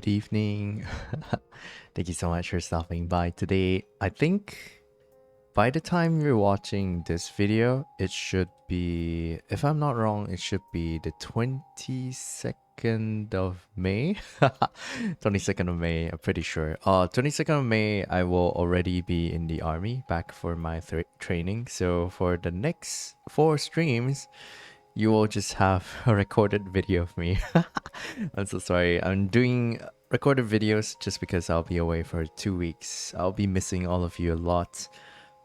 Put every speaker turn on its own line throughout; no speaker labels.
Good evening. Thank you so much for stopping by today. I think by the time you're watching this video, it should be, if I'm not wrong, it should be the 22nd of May. 22nd of May, I'm pretty sure. 22nd of May, I will already be in the army back for my training. So for the next 4 streams, you will just have a recorded video of me. I'm so sorry. I'm doing recorded videos just because I'll be away for 2 weeks. I'll be missing all of you a lot.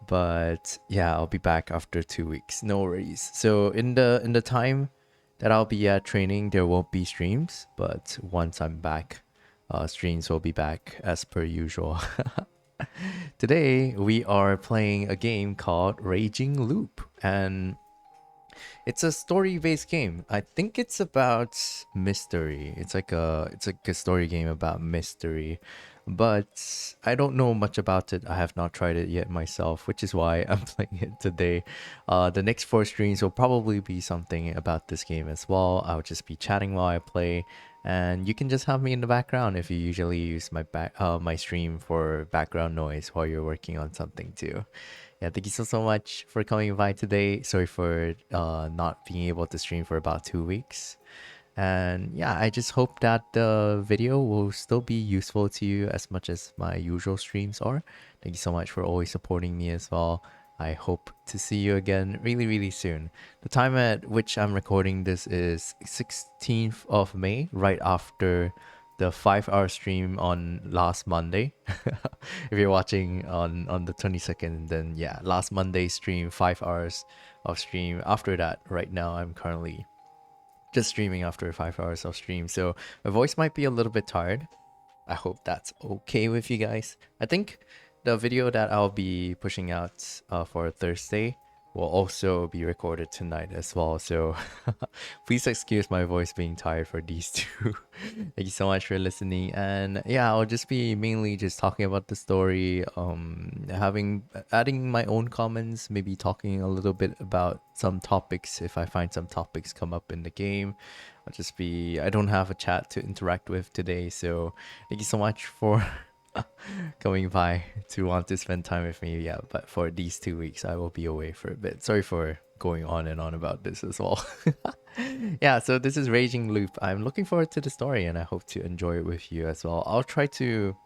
But yeah, I'll be back after 2 weeks. No worries. So in the time that I'll be at training, there won't be streams. But once I'm back, streams will be back as per usual. Today we are playing a game called Raging Loop, and it's a story-based game. I think it's about mystery. It's like a story game about mystery. But I don't know much about it. I have not tried it yet myself, which is why I'm playing it today. The next 4 streams will probably be something about this game as well. I'll just be chatting while I play, and you can just have me in the background if you usually use my stream for background noise while you're working on something too. Yeah, thank you so much for coming by today. Sorry for not being able to stream for about 2 weeks. And yeah, I just hope that the video will still be useful to you as much as my usual streams are. Thank you so much for always supporting me as well. I hope to see you again really, really soon. The time at which I'm recording this is 16th of May, right after the 5-hour stream on last Monday. If you're watching on the 22nd, then yeah, last Monday stream, 5 hours of stream. After that, right now I'm currently just streaming after 5 hours of stream, so my voice might be a little bit tired. I hope that's okay with you guys. I think the video that I'll be pushing out for Thursday will also be recorded tonight as well. So please excuse my voice being tired for these two. Thank you so much for listening. And yeah, I'll just be mainly just talking about the story, adding my own comments, maybe talking a little bit about some topics if I find some topics come up in the game. I don't have a chat to interact with today, so thank you so much for coming by to want to spend time with me. Yeah, but for these 2 weeks, I will be away for a bit. Sorry for going on and on about this as well. Yeah, so this is Raging Loop. I'm looking forward to the story, and I hope to enjoy it with you as well. I'll try to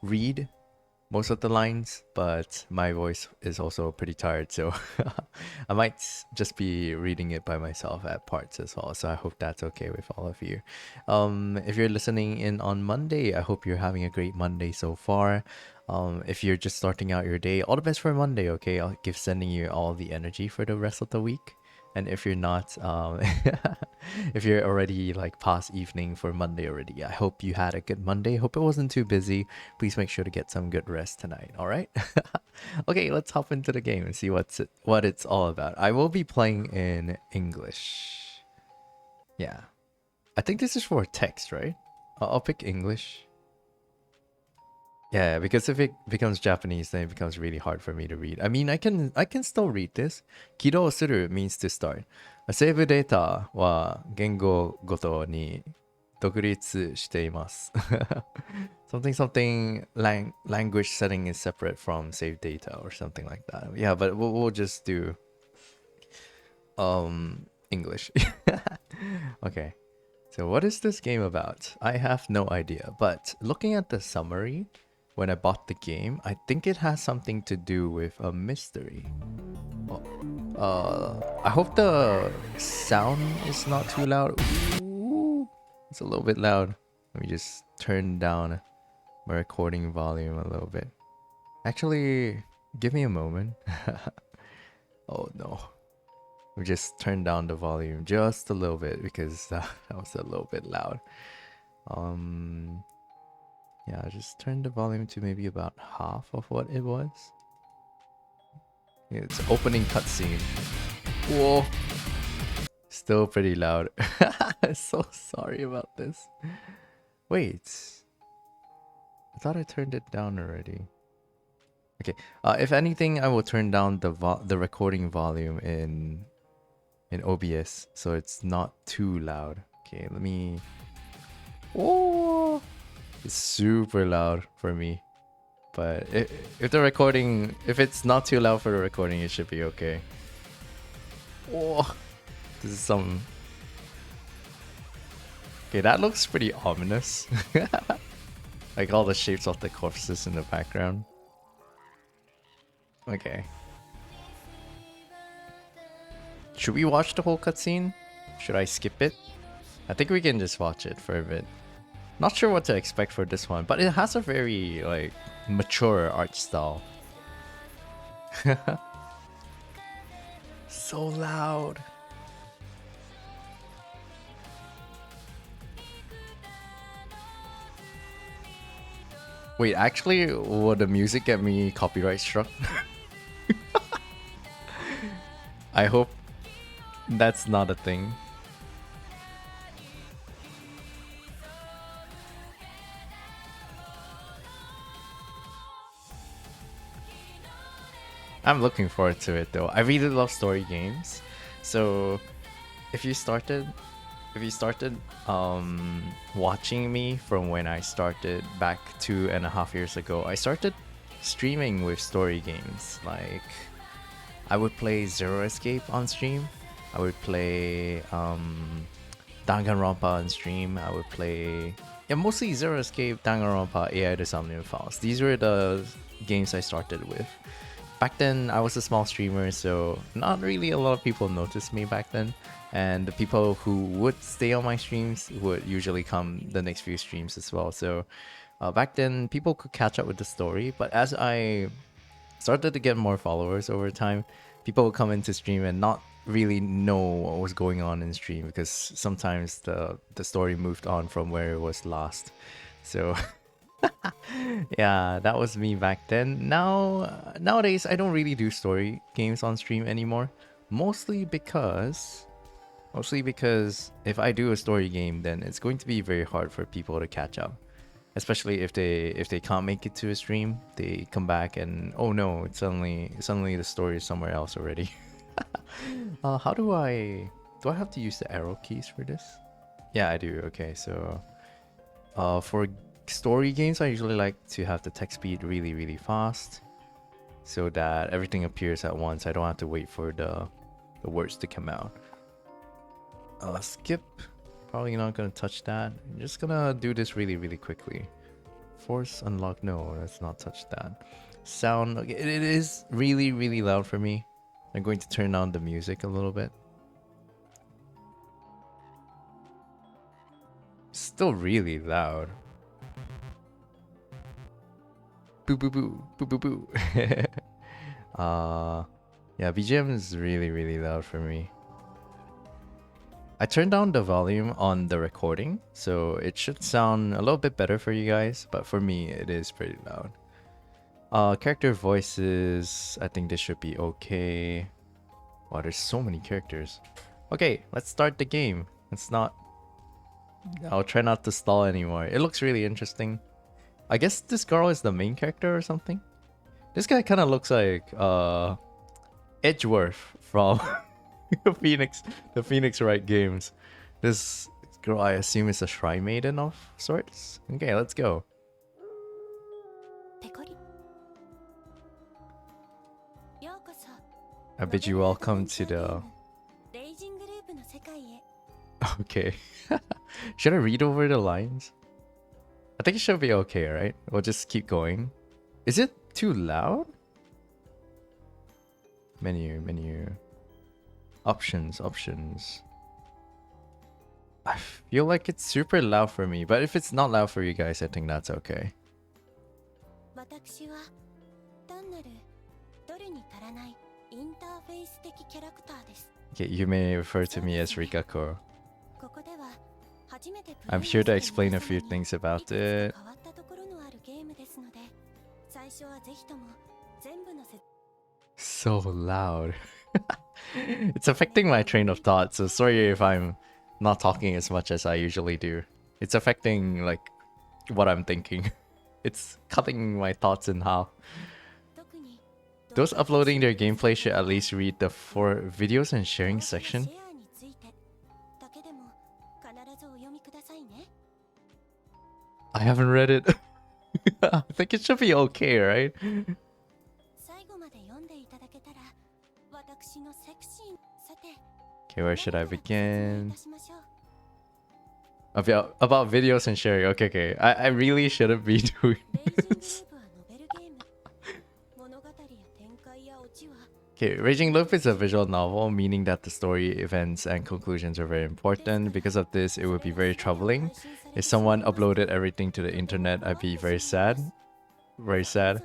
read most of the lines, but my voice is also pretty tired, so I might just be reading it by myself at parts as well. So I hope that's okay with all of you. If you're listening in on Monday, I hope you're having a great Monday so far. If you're just starting out your day, all the best for Monday, okay? I'll give sending you all the energy for the rest of the week. And if you're not, if you're already like past evening for Monday already, I hope you had a good Monday. Hope it wasn't too busy. Please make sure to get some good rest tonight, all right? Okay, let's hop into the game and see what it's all about. I will be playing in English. Yeah. I think this is for text, right? I'll pick English. Yeah, because if it becomes Japanese, then it becomes really hard for me to read. I mean, I can still read this. Kidou suru means to start. セーブデータは言語ごとに独立しています。something something language setting is separate from save data or something like that. Yeah, but we'll just do English. Okay. So what is this game about? I have no idea, but looking at the summary, when I bought the game, I think it has something to do with a mystery. I hope the sound is not too loud. Ooh, it's a little bit loud. Let me just turn down my recording volume a little bit. Actually, give me a moment. Oh no. We just turn down the volume just a little bit because that was a little bit loud. Yeah, just turn the volume to maybe about half of what it was. Yeah, it's opening cutscene. Whoa. Still pretty loud. So sorry about this. Wait. I thought I turned it down already. Okay. If anything, I will turn down the recording volume in OBS so it's not too loud. Okay, let me Oh, it's super loud for me. But if the recording, if it's not too loud for the recording, it should be okay. Oh, this is some. Okay, that looks pretty ominous. Like all the shapes of the corpses in the background. Okay. Should we watch the whole cutscene? Should I skip it? I think we can just watch it for a bit. Not sure what to expect for this one, but it has a very, like, mature art style. So loud. Wait, actually, would the music get me copyright struck? I hope that's not a thing. I'm looking forward to it though. I really love story games. So if you started watching me from when I started back 2.5 years ago, I started streaming with story games. Like I would play Zero Escape on stream. I would play Danganronpa on stream. I would play mostly Zero Escape, Danganronpa, AI the Somnium Files. These were the games I started with. Back then, I was a small streamer, so not really a lot of people noticed me back then. And the people who would stay on my streams would usually come the next few streams as well. So back then, people could catch up with the story. But as I started to get more followers over time, people would come into stream and not really know what was going on in stream because sometimes the story moved on from where it was last. So yeah, that was me back then. Nowadays, I don't really do story games on stream anymore. Mostly because if I do a story game, then it's going to be very hard for people to catch up. Especially if they can't make it to a stream, they come back and oh no, it's suddenly the story is somewhere else already. How do I have to use the arrow keys for this? Yeah, I do. Okay, so for story games, I usually like to have the text speed really fast so that everything appears at once. I don't have to wait for the words to come out. Skip. Probably not gonna touch that. I'm just gonna do this really quickly. Force unlock. No, let's not touch that. Sound. Okay, it is really loud for me. I'm going to turn down the music a little bit. Still really loud. Boo boo boo boo boo boo. Yeah, BGM is really loud for me. I turned down the volume on the recording, so it should sound a little bit better for you guys, but for me, it is pretty loud. Character voices, I think this should be okay. Wow, there's so many characters. Okay, let's start the game. I'll try not to stall anymore. It looks really interesting. I guess this girl is the main character or something. This guy kind of looks like Edgeworth from the Phoenix Wright games. This girl, I assume, is a shrine maiden of sorts. Okay, let's go. I bid you welcome to the... Okay. Should I read over the lines? I think it should be okay, right? We'll just keep going. Is it too loud? Menu. Options. I feel like it's super loud for me, but if it's not loud for you guys, I think that's okay. Okay, you may refer to me as Rikako. I'm here to explain a few things about it. So loud. It's affecting my train of thought, so sorry if I'm not talking as much as I usually do. It's affecting, like, what I'm thinking. It's cutting my thoughts in half. Those uploading their gameplay should at least read the for videos and sharing section. haven't read it. I think it should be okay, right? Okay, where should I begin? About videos and sharing. Okay, okay. I really shouldn't be doing this. Okay, Raging Loop is a visual novel, meaning that the story, events, and conclusions are very important. Because of this, it would be very troubling. If someone uploaded everything to the internet, I'd be very sad. Very sad.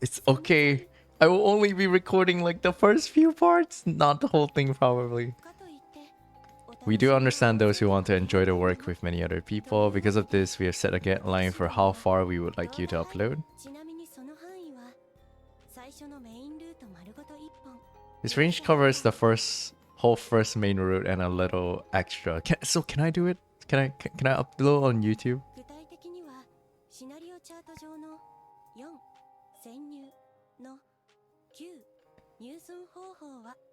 It's okay. I will only be recording like the first few parts, not the whole thing probably. We do understand those who want to enjoy the work with many other people. Because of this, we have set a guideline for how far we would like you to upload. This range covers the whole first main route and a little extra. Can I do it? Can I upload on YouTube?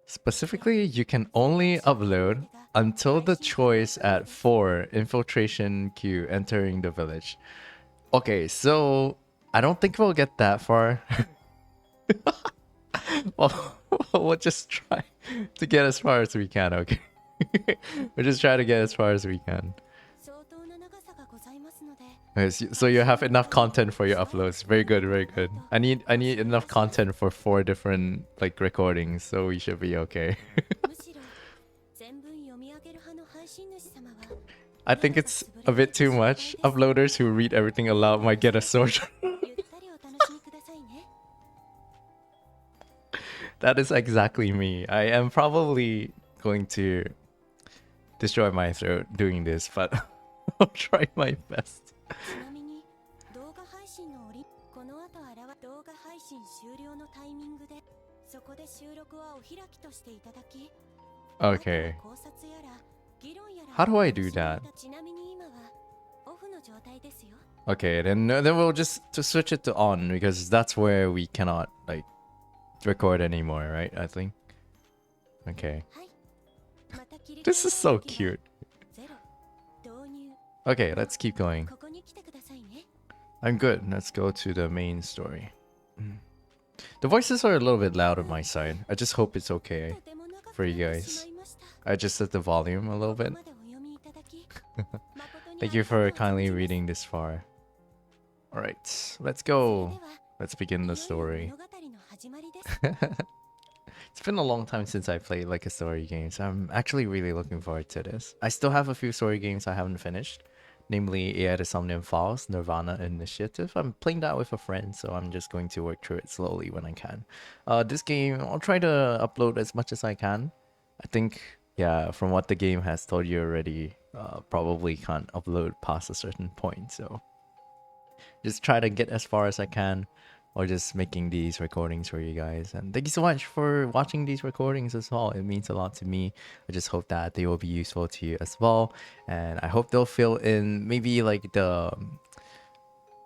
Specifically, you can only upload until the choice at 4 infiltration queue entering the village. Okay, so I don't think we'll get that far. Well, we'll just try to get as far as we can, okay? We'll just try to get as far as we can. Okay, so you have enough content for your uploads. Very good, very good. I need enough content for 4 different like recordings, so we should be okay. I think it's a bit too much. Uploaders who read everything aloud might get a sword. That is exactly me. I am probably going to destroy my throat doing this, but I'll try my best. Okay. How do I do that? Okay, then we'll just switch it to on, because that's where we cannot like record anymore, right? I think. Okay. This is so cute. Okay, let's keep going. I'm good. Let's go to the main story. The voices are a little bit loud on my side. I just hope it's okay for you guys. I just set the volume a little bit. Thank you for kindly reading this far. Alright, let's go. Let's begin the story. It's been a long time since I played like a story game, so I'm actually really looking forward to this. I still have a few story games I haven't finished, namely AI the Somnium Files, Nirvana Initiative. I'm playing that with a friend, so I'm just going to work through it slowly when I can. This game, I'll try to upload as much as I can. I think, yeah, from what the game has told you already, probably can't upload past a certain point, so just try to get as far as I can, or just making these recordings for you guys. And thank you so much for watching these recordings as well. It means a lot to me. I just hope that they will be useful to you as well, and I hope they'll fill in maybe like the,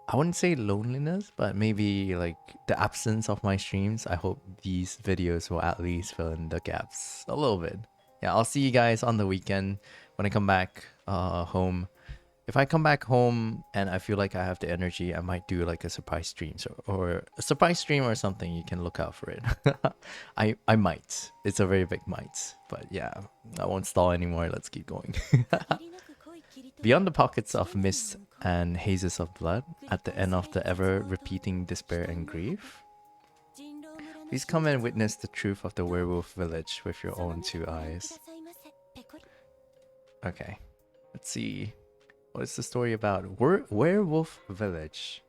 I wouldn't say loneliness, but maybe like the absence of my streams. I hope these videos will at least fill in the gaps a little bit. Yeah, I'll see you guys on the weekend when I come back home. If I come back home and I feel like I have the energy, I might do like a surprise stream, or a surprise stream or something. You can look out for it. I might. It's a very big might. But yeah, I won't stall anymore. Let's keep going. Beyond the pockets of mist and hazes of blood, at the end of the ever-repeating despair and grief, please come and witness the truth of the werewolf village with your own 2 eyes. Okay, let's see. What is the story about? Werewolf Village.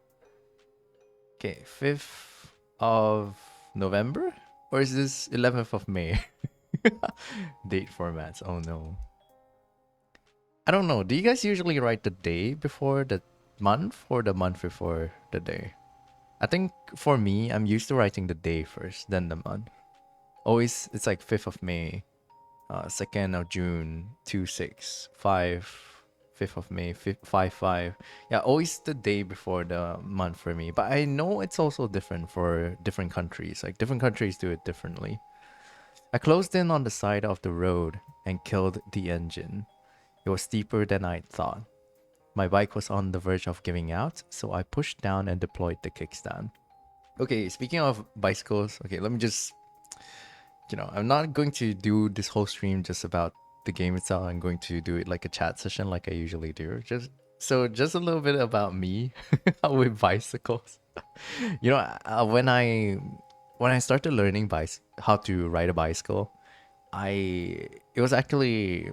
Okay, 5th of November? Or is this 11th of May? Date formats, oh no. I don't know, do you guys usually write the day before the month or the month before the day? I think for me, I'm used to writing the day first, then the month. Always, it's like 5th of May, 2nd of June, 2/6, 5th of May, 5/5. Yeah, always the day before the month for me. But I know it's also different for different countries. Like different countries do it differently. I closed in on the side of the road and killed the engine. It was steeper than I thought. My bike was on the verge of giving out, so I pushed down and deployed the kickstand. Okay, speaking of bicycles, okay, let me just, I'm not going to do this whole stream just about the game itself. I'm going to do it like a chat session like I usually do. Just a little bit about me with bicycles. When I started learning how to ride a bicycle, it was actually,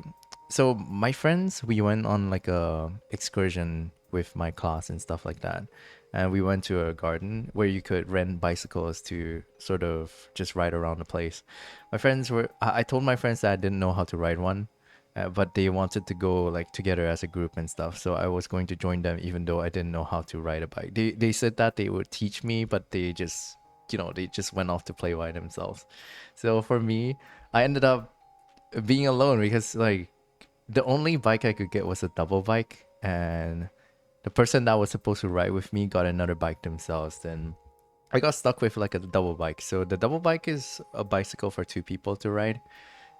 so my friends, we went on like a excursion with my class and stuff like that, and we went to a garden where you could rent bicycles to sort of just ride around the place. I told my friends that I didn't know how to ride one, but they wanted to go like together as a group and stuff, so I was going to join them even though I didn't know how to ride a bike. They said that they would teach me, but they just went off to play by themselves. So for me, I ended up being alone because like the only bike I could get was a double bike, and the person that was supposed to ride with me got another bike themselves. Then I got stuck with like a double bike. So the double bike is a bicycle for two people to ride,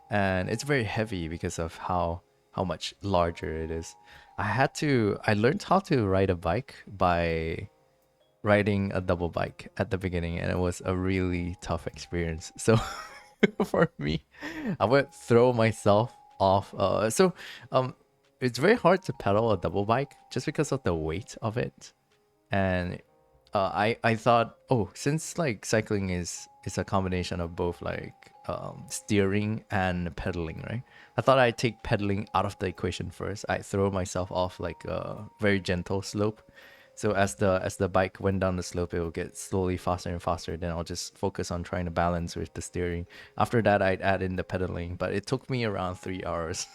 and it's very heavy because of how much larger it is. I learned how to ride a bike by riding a double bike at the beginning, and it was a really tough experience. So for me, I would throw myself off. It's very hard to pedal a double bike just because of the weight of it. And I thought, oh, since like cycling is a combination of both like steering and pedaling, right? I thought I'd take pedaling out of the equation first. I throw myself off like a very gentle slope. So as the bike went down the slope, it will get slowly faster and faster. Then I'll just focus on trying to balance with the steering. After that, I'd add in the pedaling, but it took me around 3 hours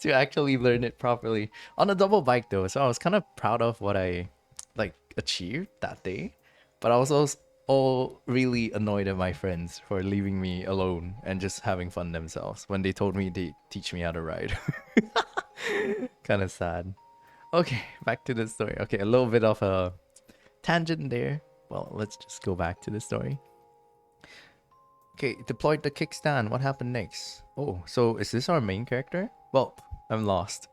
to actually learn it properly on a double bike though. So I was kind of proud of what I like achieved that day, but I was also all really annoyed at my friends for leaving me alone and just having fun themselves when they told me they teach me how to ride. Kind of sad. Okay, back to the story. Okay, a little bit of a tangent there. Well, let's just go back to the story. Okay, deployed the kickstand. What happened next? Oh, so is this our main character? Well, I'm lost.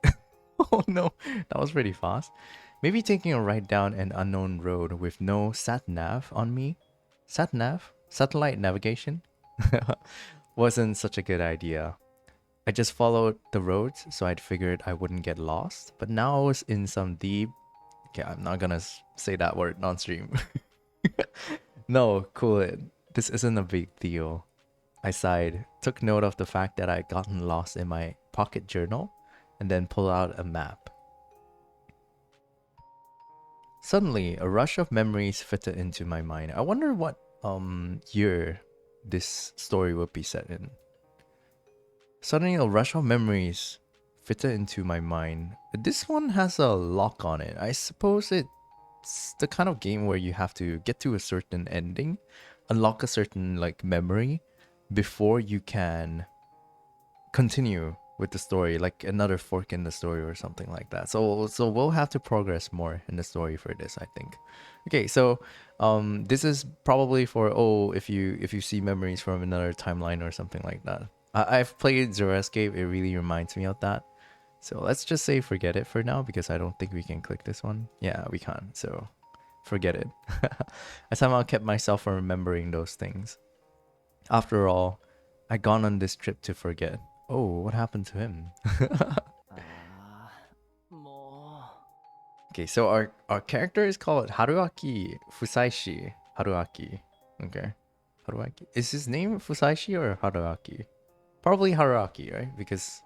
Oh no, that was pretty fast. Maybe taking a ride down an unknown road with no sat nav on me. Sat nav? Satellite navigation? Wasn't such a good idea. I just followed the roads, so I'd figured I wouldn't get lost. But now I was in some deep... Okay, I'm not gonna say that word on stream. No, cool it. This isn't a big deal. I sighed, took note of the fact that I'd gotten lost in my pocket journal, and then pulled out a map. Suddenly, a rush of memories fitted into my mind. I wonder what year this story would be set in. Suddenly, a rush of memories fitted into my mind. This one has a lock on it. I suppose it's the kind of game where you have to get to a certain ending, unlock a certain like memory before you can continue with the story, like another fork in the story or something like that. So we'll have to progress more in the story for this, I think. Okay, so this is probably for if you see memories from another timeline or something like that. I've played Zero Escape. It really reminds me of that. So let's just say forget it for now because I don't think we can click this one. Yeah, we can't. So forget it. I somehow kept myself from remembering those things. After all, I'd gone on this trip to forget. Oh, what happened to him? Okay, so our character is called Haruaki Fusaishi. Haruaki. Okay. Haruaki. Is his name Fusaishi or Haruaki? Probably Haruaki, right? Because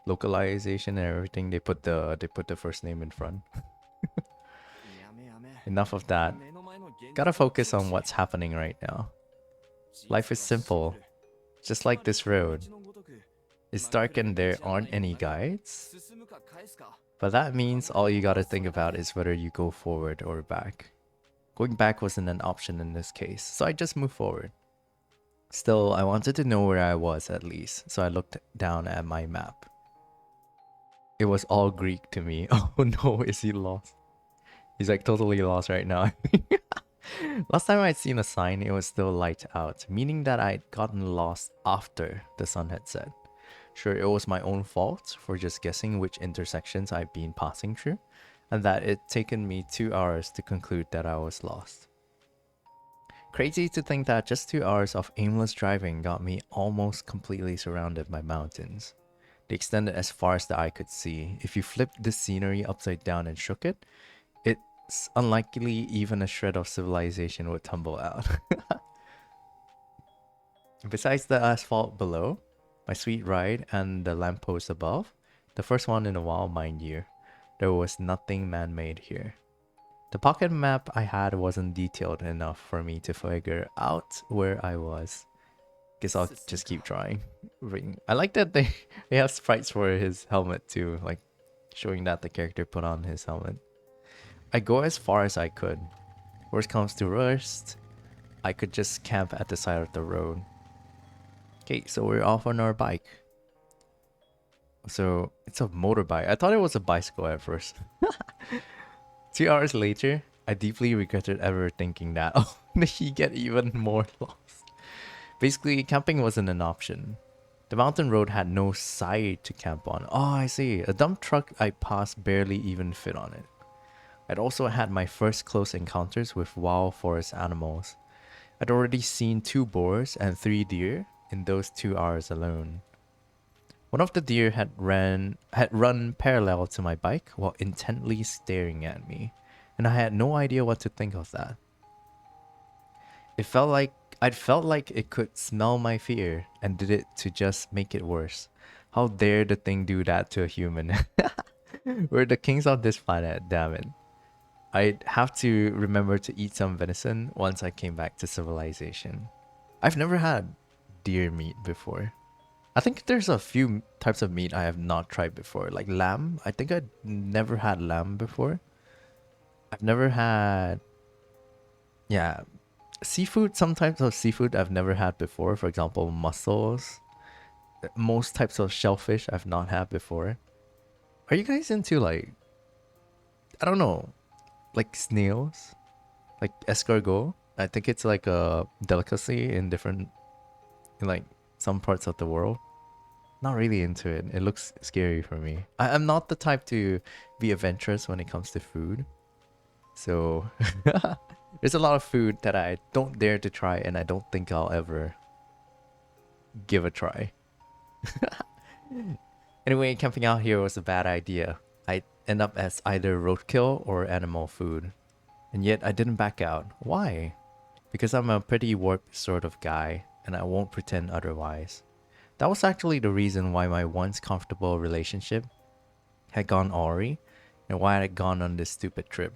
localization and everything, they put the first name in front. Enough of that. Gotta focus on what's happening right now. Life is simple, just like this road. It's dark and there aren't any guides. But that means all you gotta think about is whether you go forward or back. Going back wasn't an option in this case, so I just moved forward. Still, I wanted to know where I was at least, so I looked down at my map. It was all Greek to me. Oh no, is he lost? He's like totally lost right now. Last time I'd seen a sign, it was still light out, meaning that I'd gotten lost after the sun had set. Sure, it was my own fault for just guessing which intersections I'd been passing through, and that it taken me 2 hours to conclude that I was lost. Crazy to think that just 2 hours of aimless driving got me almost completely surrounded by mountains. They extended as far as the eye could see. If you flipped the scenery upside down and shook it, it's unlikely even a shred of civilization would tumble out. Besides the asphalt below, my sweet ride, and the lamppost above, the first one in a while, mind you, there was nothing man-made here. The pocket map I had wasn't detailed enough for me to figure out where I was. Guess I'll just keep trying. I like that they have sprites for his helmet too, like showing that the character put on his helmet. I go as far as I could. Worst comes to worst, I could just camp at the side of the road. Okay, so we're off on our bike. So it's a motorbike. I thought it was a bicycle at first. 2 hours later, I deeply regretted ever thinking that. Oh, he get even more lost. Basically, camping wasn't an option. The mountain road had no side to camp on. Oh, I see. A dump truck I passed barely even fit on it. I'd also had my first close encounters with wild forest animals. I'd already seen 2 boars and 3 deer in those 2 hours alone. One of the deer had run parallel to my bike while intently staring at me, and I had no idea what to think of that. I'd felt like it could smell my fear and did it to just make it worse. How dare the thing do that to a human? We're the kings of this planet, damn it. I'd have to remember to eat some venison once I came back to civilization. I've never had deer meat before. I think there's a few types of meat I have not tried before, like lamb. I think I'd never had lamb before. I've never had, yeah, seafood. Some types of seafood I've never had before. For example, mussels. Most types of shellfish I've not had before. Are you guys into like, I don't know, like snails, like escargot? I think it's like a delicacy in like some parts of the world. Not really into it. It looks scary for me. I'm not the type to be adventurous when it comes to food. So there's a lot of food that I don't dare to try, and I don't think I'll ever give a try. Anyway, camping out here was a bad idea. I'd end up as either roadkill or animal food. And yet I didn't back out. Why? Because I'm a pretty warped sort of guy, and I won't pretend otherwise. That was actually the reason why my once comfortable relationship had gone awry, and why I'd gone on this stupid trip.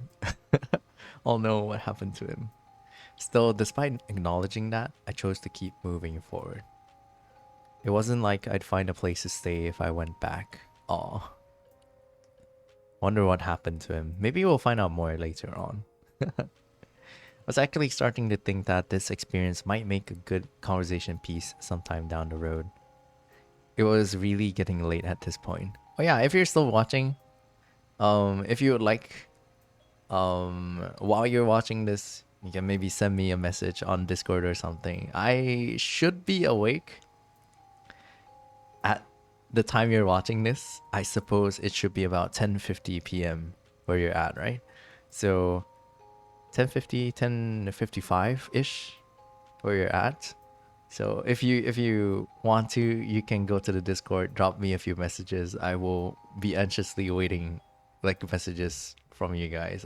I'll know what happened to him. Still, despite acknowledging that, I chose to keep moving forward. It wasn't like I'd find a place to stay if I went back. Aw. Wonder what happened to him. Maybe we'll find out more later on. I was actually starting to think that this experience might make a good conversation piece sometime down the road. It was really getting late at this point. Oh yeah, if you're still watching, if you would like, while you're watching this, you can maybe send me a message on Discord or something. I should be awake at the time you're watching this. I suppose it should be about 10:50 p.m. where you're at, right? So 10:50, 10:55-ish where you're at. So if you want to, you can go to the Discord, drop me a few messages. I will be anxiously waiting like messages from you guys.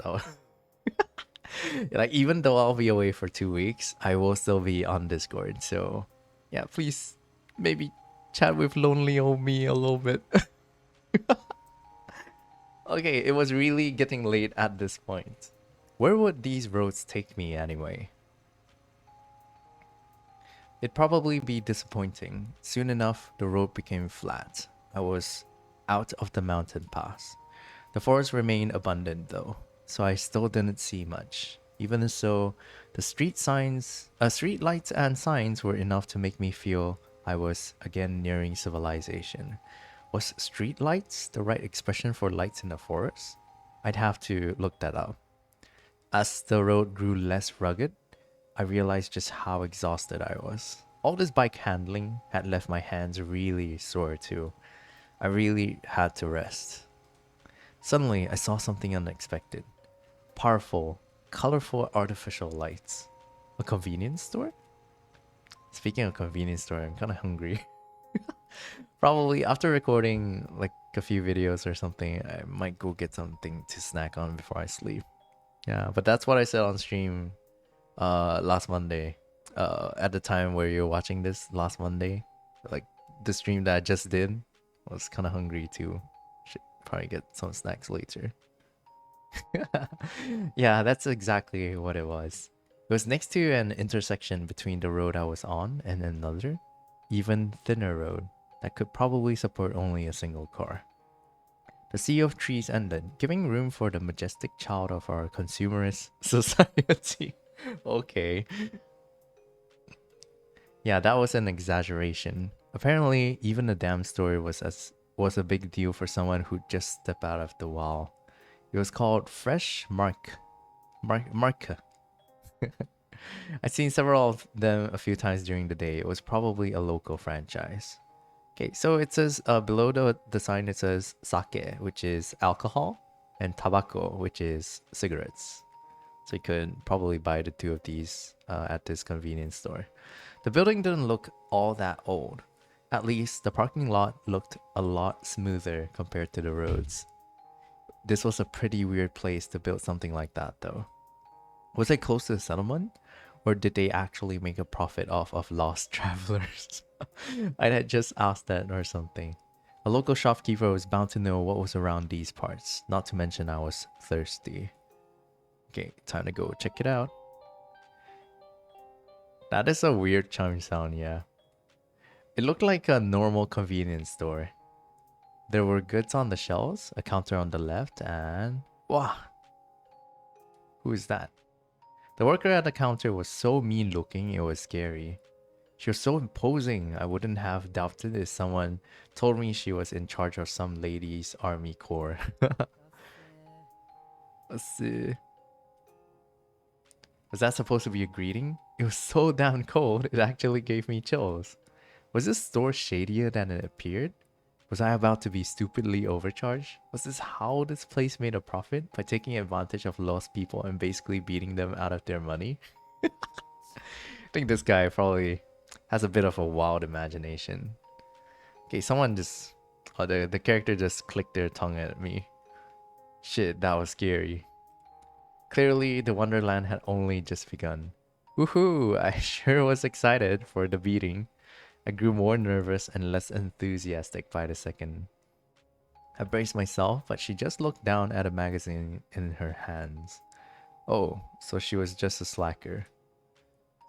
Like even though I'll be away for 2 weeks, I will still be on Discord. So yeah, please maybe chat with lonely old me a little bit. Okay, it was really getting late at this point. Where would these roads take me anyway? It'd probably be disappointing. Soon enough, the road became flat. I was out of the mountain pass. The forest remained abundant though, so I still didn't see much. Even so, the street lights and signs were enough to make me feel I was again nearing civilization. Was street lights the right expression for lights in the forest? I'd have to look that up. As the road grew less rugged, I realized just how exhausted I was. All this bike handling had left my hands really sore too. I really had to rest. Suddenly, I saw something unexpected. Powerful, colorful artificial lights. A convenience store? Speaking of convenience store, I'm kind of hungry. Probably after recording like a few videos or something, I might go get something to snack on before I sleep. Yeah, but that's what I said on stream last Monday. At the time where you're watching this last Monday, like the stream that I just did, I was kind of hungry too. Should probably get some snacks later. Yeah, that's exactly what it was. It was next to an intersection between the road I was on and another, even thinner road that could probably support only a single car. The sea of trees ended, giving room for the majestic child of our consumerist society. Okay. Yeah, that was an exaggeration. Apparently, even the damn story was a big deal for someone who just stepped out of the wall. It was called Fresh Marke. I've seen several of them a few times during the day. It was probably a local franchise. Okay, so it says below the sign it says sake, which is alcohol, and tabako, which is cigarettes. So you could probably buy the two of these at this convenience store. The building didn't look all that old. At least the parking lot looked a lot smoother compared to the roads. This was a pretty weird place to build something like that though. Was it close to the settlement? Or did they actually make a profit off of lost travelers? I had just asked that or something. A local shopkeeper was bound to know what was around these parts, not to mention I was thirsty. Okay, time to go check it out. That is a weird chime sound, yeah. It looked like a normal convenience store. There were goods on the shelves, a counter on the left, and... Wow! Who is that? The worker at the counter was so mean looking, it was scary. She was so imposing, I wouldn't have doubted if someone told me she was in charge of some ladies' army corps. Let's see. Was that supposed to be a greeting? It was so damn cold, it actually gave me chills. Was this store shadier than it appeared? Was I about to be stupidly overcharged? Was this how this place made a profit? By taking advantage of lost people and basically beating them out of their money? I think this guy probably has a bit of a wild imagination. Okay, someone just... Oh, the character just clicked their tongue at me. Shit, that was scary. Clearly, the Wonderland had only just begun. Woohoo! I sure was excited for the beating. I grew more nervous and less enthusiastic by the second. I braced myself, but she just looked down at a magazine in her hands. Oh, so she was just a slacker.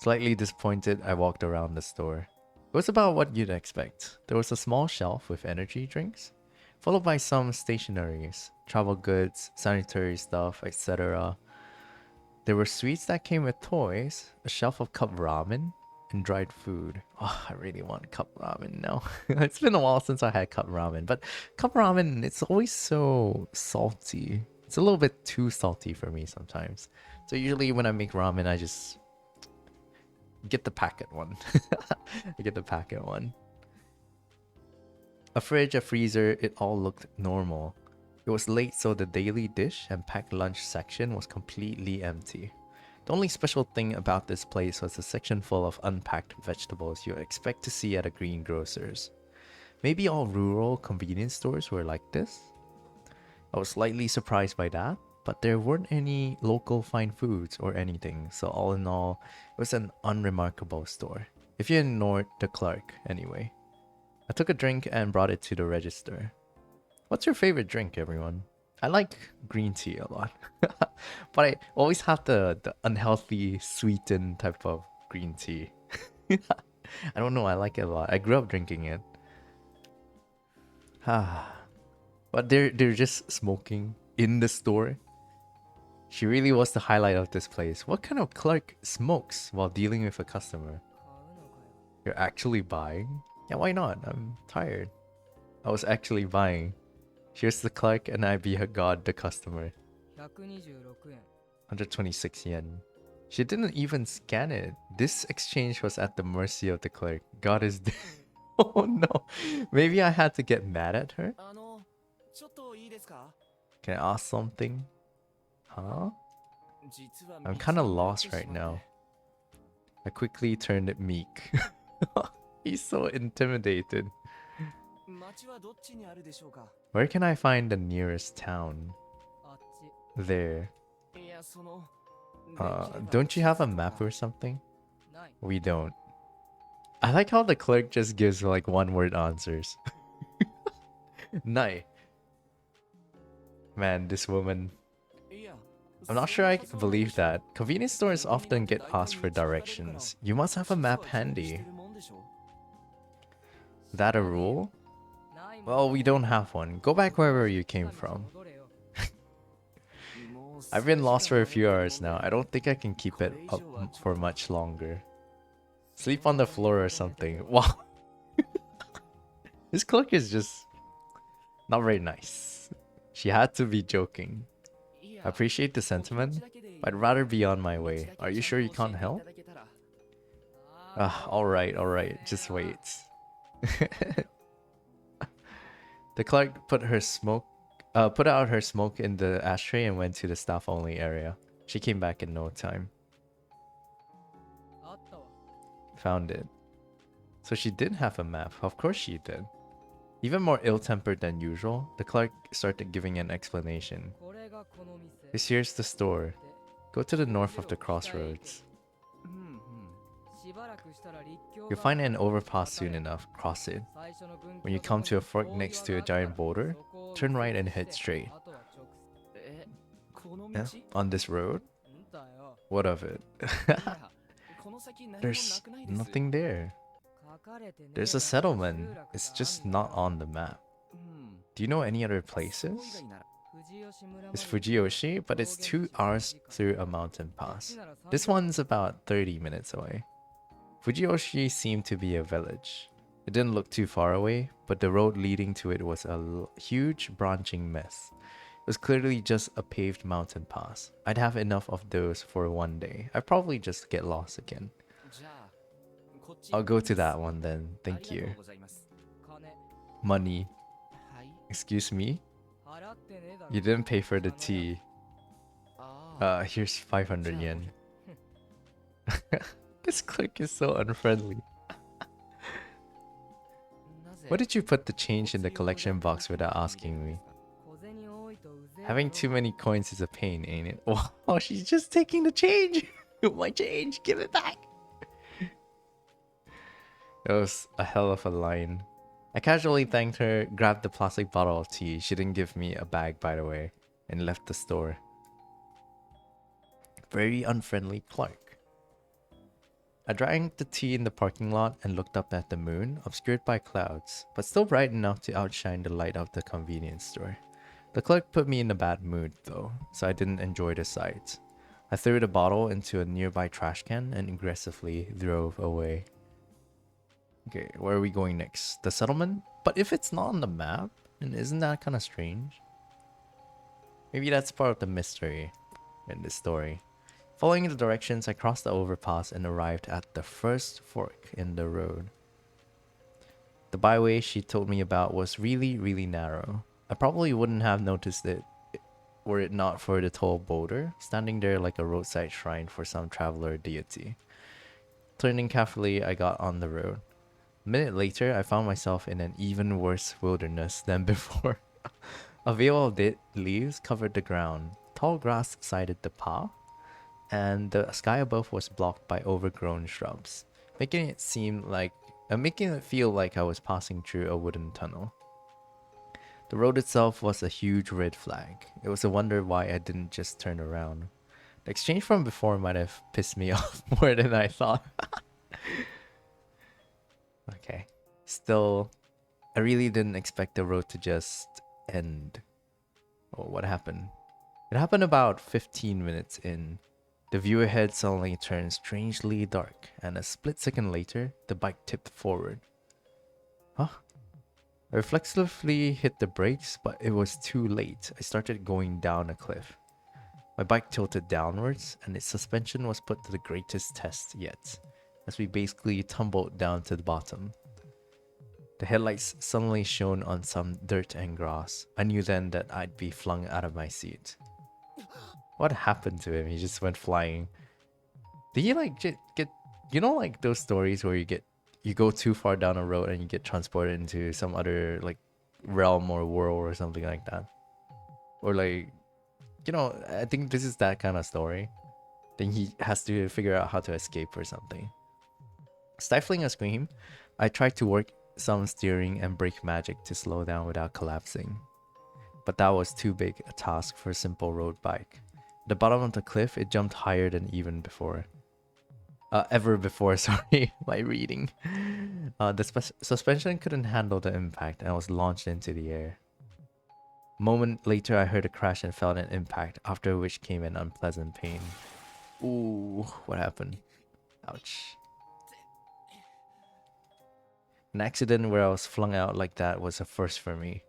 Slightly disappointed, I walked around the store. It was about what you'd expect. There was a small shelf with energy drinks, followed by some stationaries, travel goods, sanitary stuff, etc. There were sweets that came with toys, a shelf of cup ramen, and dried food. Oh, I really want cup ramen now. It's been a while since I had cup ramen, but cup ramen, it's always so salty. It's a little bit too salty for me sometimes. So usually when I make ramen, I just get the packet one. I get the packet one. A fridge, a freezer, it all looked normal. It was late, so the daily dish and packed lunch section was completely empty. The only special thing about this place was the section full of unpacked vegetables you'd expect to see at a greengrocer's. Maybe all rural convenience stores were like this? I was slightly surprised by that, but there weren't any local fine foods or anything, so all in all, it was an unremarkable store. If you ignored the clerk, anyway. I took a drink and brought it to the register. What's your favorite drink, everyone? I like green tea a lot. But I always have the unhealthy, sweetened type of green tea. I don't know, I like it a lot. I grew up drinking it. But they're just smoking in the store. She really was the highlight of this place. What kind of clerk smokes while dealing with a customer? You're actually buying? Yeah, why not? I'm tired. I was actually buying. Here's the clerk and I be her god, the customer. 126 yen. She didn't even scan it. This exchange was at the mercy of the clerk. God is dead. Oh no. Maybe I had to get mad at her? Can I ask something? Huh? I'm kind of lost right now. I quickly turned it meek. He's so intimidated. Where can I find the nearest town? There. Don't you have a map or something? We don't. I like how the clerk just gives like one-word answers. Nai. Man, this woman. I'm not sure I believe that. Convenience stores often get asked for directions. You must have a map handy. That a rule? Well, we don't have one. Go back wherever you came from. I've been lost for a few hours now. I don't think I can keep it up for much longer. Sleep on the floor or something. Wow. This clerk is just not very nice. She had to be joking. I appreciate the sentiment, but I'd rather be on my way. Are you sure you can't help? Alright. Just wait. The clerk put out her smoke in the ashtray and went to the staff-only area. She came back in no time. Found it. So she did have a map. Of course she did. Even more ill-tempered than usual, the clerk started giving an explanation. This here's the store. Go to the north of the crossroads. You'll find an overpass soon enough. Cross it. When you come to a fork next to a giant boulder, turn right and head straight. Yeah? On this road? What of it? There's nothing there. There's a settlement. It's just not on the map. Do you know any other places? It's Fujiyoshi, but it's 2 hours through a mountain pass. This one's about 30 minutes away. Fujiyoshi seemed to be a village. It didn't look too far away, but the road leading to it was a huge branching mess. It was clearly just a paved mountain pass. I'd have enough of those for one day. I'd probably just get lost again. I'll go to that one then, thank you. Money. Excuse me? You didn't pay for the tea. Here's 500 yen. This clerk is so unfriendly. Why did you put the change in the collection box without asking me? Having too many coins is a pain, ain't it? Oh, she's just taking the change! My change! Give it back! It was a hell of a line. I casually thanked her, grabbed the plastic bottle of tea. She didn't give me a bag, by the way, and left the store. Very unfriendly clerk. I drank the tea in the parking lot and looked up at the moon, obscured by clouds, but still bright enough to outshine the light of the convenience store. The clerk put me in a bad mood, though, so I didn't enjoy the sights. I threw the bottle into a nearby trash can and aggressively drove away. Okay, where are we going next? The settlement? But if it's not on the map, then isn't that kind of strange? Maybe that's part of the mystery in this story. Following the directions, I crossed the overpass and arrived at the first fork in the road. The byway she told me about was really narrow. I probably wouldn't have noticed it were it not for the tall boulder standing there like a roadside shrine for some traveler deity. Turning carefully, I got on the road. A minute later, I found myself in an even worse wilderness than before. A veil of dead leaves covered the ground. Tall grass sided the path, and the sky above was blocked by overgrown shrubs, making it feel like I was passing through a wooden tunnel. The road itself was a huge red flag. It was a wonder why I didn't just turn around. The exchange from before might have pissed me off more than I thought. Okay. Still, I really didn't expect the road to just end. Oh, what happened? It happened about 15 minutes in. The view ahead suddenly turned strangely dark, and a split second later, the bike tipped forward. Huh? I reflexively hit the brakes, but it was too late. I started going down a cliff. My bike tilted downwards, and its suspension was put to the greatest test yet, as we basically tumbled down to the bottom. The headlights suddenly shone on some dirt and grass. I knew then that I'd be flung out of my seat. What happened to him? He just went flying. Did he like get you know like those stories where you go too far down a road and you get transported into some other like realm or world or something like that? Or like I think this is that kind of story. Then he has to figure out how to escape or something. Stifling a scream, I tried to work some steering and brake magic to slow down without collapsing. But that was too big a task for a simple road bike. At the bottom of the cliff, it jumped higher than ever before, sorry, my reading. The suspension couldn't handle the impact and I was launched into the air. A moment later, I heard a crash and felt an impact, after which came an unpleasant pain. Ooh, what happened? Ouch. An accident where I was flung out like that was a first for me.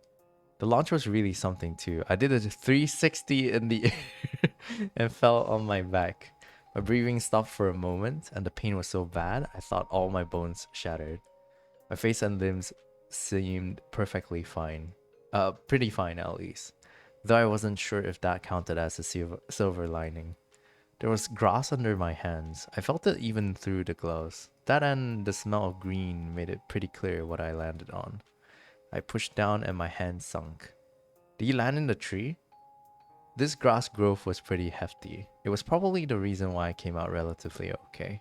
The launch was really something too. I did a 360 in the air and fell on my back. My breathing stopped for a moment and the pain was so bad I thought all my bones shattered. My face and limbs seemed perfectly fine. Pretty fine at least. Though I wasn't sure if that counted as a silver lining. There was grass under my hands. I felt it even through the gloves. That and the smell of green made it pretty clear what I landed on. I pushed down and my hand sunk. Did you land in the tree? This grass growth was pretty hefty. It was probably the reason why I came out relatively okay.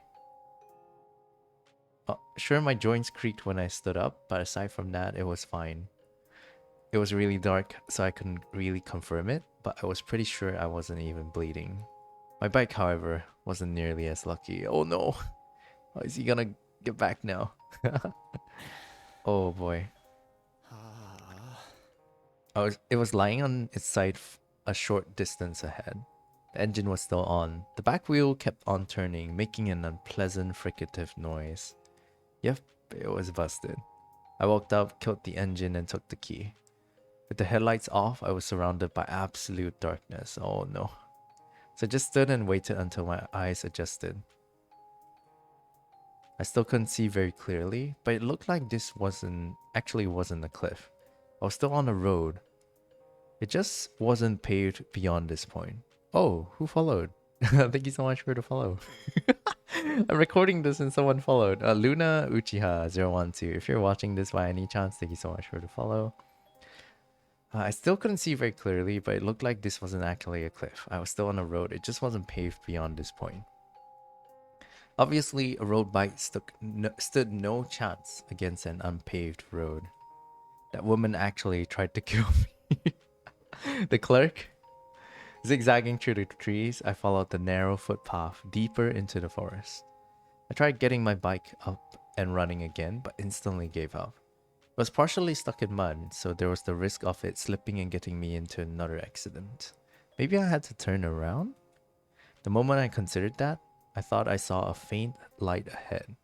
Sure, my joints creaked when I stood up, but aside from that, it was fine. It was really dark, so I couldn't really confirm it, but I was pretty sure I wasn't even bleeding. My bike, however, wasn't nearly as lucky. Oh no! How is he gonna get back now? Oh boy. It was lying on its side a short distance ahead. The engine was still on. The back wheel kept on turning, making an unpleasant fricative noise. Yep, it was busted. I walked up, killed the engine, and took the key. With the headlights off, I was surrounded by absolute darkness. Oh no. So I just stood and waited until my eyes adjusted. I still couldn't see very clearly, but it looked like this wasn't a cliff. I was still on the road. It just wasn't paved beyond this point. Oh, who followed? Thank you so much for the follow. I'm recording this and someone followed. Luna Uchiha012. If you're watching this by any chance, thank you so much for the follow. I still couldn't see very clearly, but it looked like this wasn't actually a cliff. I was still on the road. It just wasn't paved beyond this point. Obviously, a road bike stood no chance against an unpaved road. That woman actually tried to kill me. The clerk? Zigzagging through the trees, I followed the narrow footpath deeper into the forest. I tried getting my bike up and running again, but instantly gave up. It was partially stuck in mud, so there was the risk of it slipping and getting me into another accident. Maybe I had to turn around? The moment I considered that, I thought I saw a faint light ahead.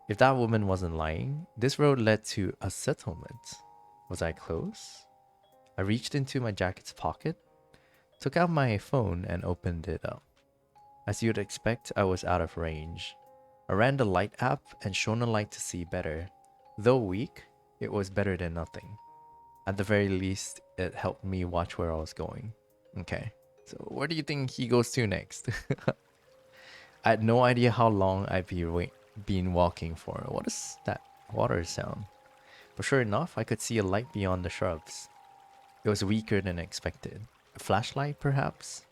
If that woman wasn't lying, this road led to a settlement. Was I close? I reached into my jacket's pocket, took out my phone and opened it up. As you'd expect, I was out of range. I ran the light app and shone a light to see better. Though weak, it was better than nothing. At the very least, it helped me watch where I was going. Okay, so where do you think he goes to next? I had no idea how long I'd been walking for. What is that water sound? But sure enough, I could see a light beyond the shrubs. It was weaker than expected. A flashlight, perhaps?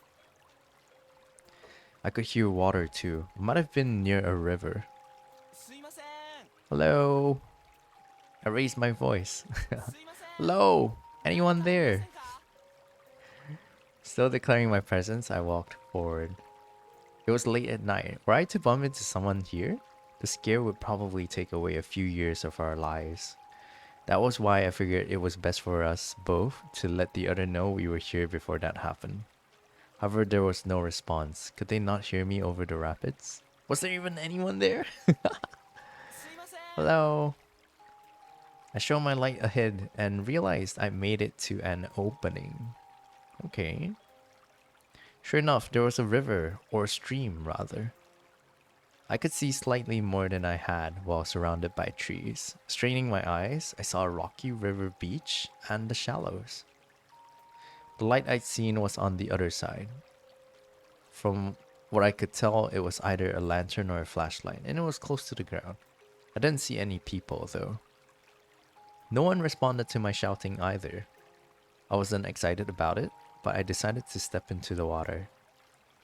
I could hear water too. It might have been near a river. Hello? I raised my voice. Hello? Anyone there? Still declaring my presence, I walked forward. It was late at night. Were I to bump into someone here, the scare would probably take away a few years of our lives. That was why I figured it was best for us both to let the other know we were here before that happened. However, there was no response. Could they not hear me over the rapids? Was there even anyone there? Hello? I shone my light ahead and realized I made it to an opening. Okay. Sure enough, there was a river, or stream rather. I could see slightly more than I had while surrounded by trees. Straining my eyes, I saw a rocky river beach and the shallows. The light I'd seen was on the other side. From what I could tell, it was either a lantern or a flashlight, and it was close to the ground. I didn't see any people, though. No one responded to my shouting either. I wasn't excited about it, but I decided to step into the water.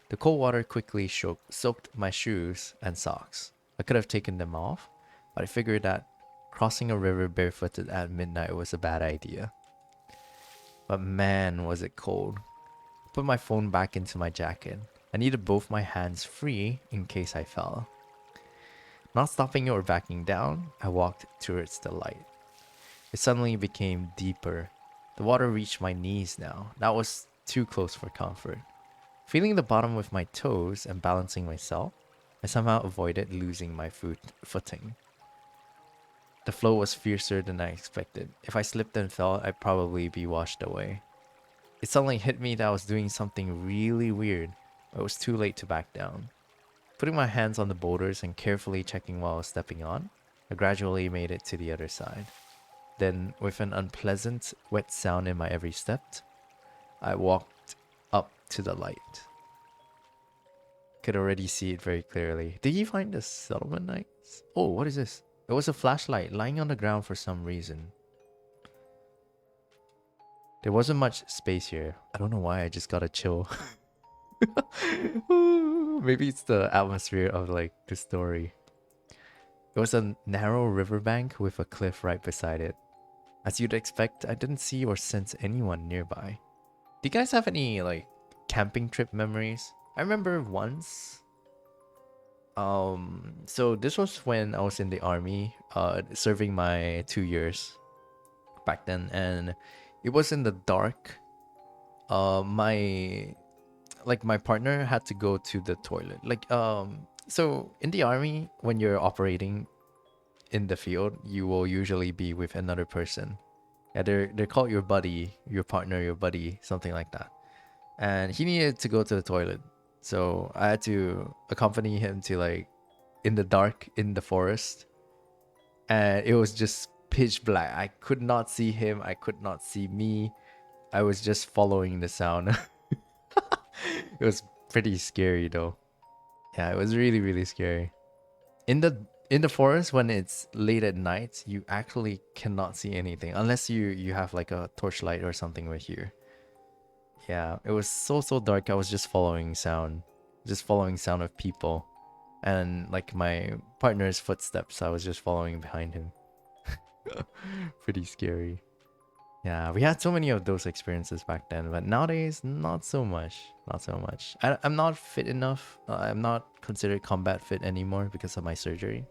The cold water quickly soaked my shoes and socks. I could have taken them off, but I figured that crossing a river barefooted at midnight was a bad idea. But man, was it cold. I put my phone back into my jacket. I needed both my hands free in case I fell. Not stopping or backing down, I walked towards the light. It suddenly became deeper. The water reached my knees now. That was too close for comfort. Feeling the bottom with my toes and balancing myself, I somehow avoided losing my footing. The flow was fiercer than I expected. If I slipped and fell, I'd probably be washed away. It suddenly hit me that I was doing something really weird, but it was too late to back down. Putting my hands on the boulders and carefully checking while I was stepping on, I gradually made it to the other side. Then, with an unpleasant, wet sound in my every step, I walked up to the light. Could already see it very clearly. Did you find the settlement knights? Oh, what is this? It was a flashlight lying on the ground for some reason. There wasn't much space here. I don't know why, I just got a chill. Maybe it's the atmosphere of like the story. It was a narrow riverbank with a cliff right beside it. As you'd expect, I didn't see or sense anyone nearby. Do you guys have any like camping trip memories? I remember once. So this was when I was in the army, serving my 2 years back then, and it was in the dark. My partner had to go to the toilet. So in the army, when you're operating in the field, you will usually be with another person. Yeah, they're called your buddy, your partner, your buddy, something like that. And he needed to go to the toilet, so I had to accompany him to like in the dark in the forest, and it was just pitch black. I could not see him. I could not see me. I was just following the sound. It was pretty scary though. Yeah, it was really really scary. In the forest when it's late at night, you actually cannot see anything unless you have like a torchlight or something with you. Yeah, it was so dark. I was just following sound of people, and like my partner's footsteps. I was just following behind him. Pretty scary. Yeah, we had so many of those experiences back then, but nowadays, not so much. Not so much. I'm not fit enough. I'm not considered combat fit anymore because of my surgery.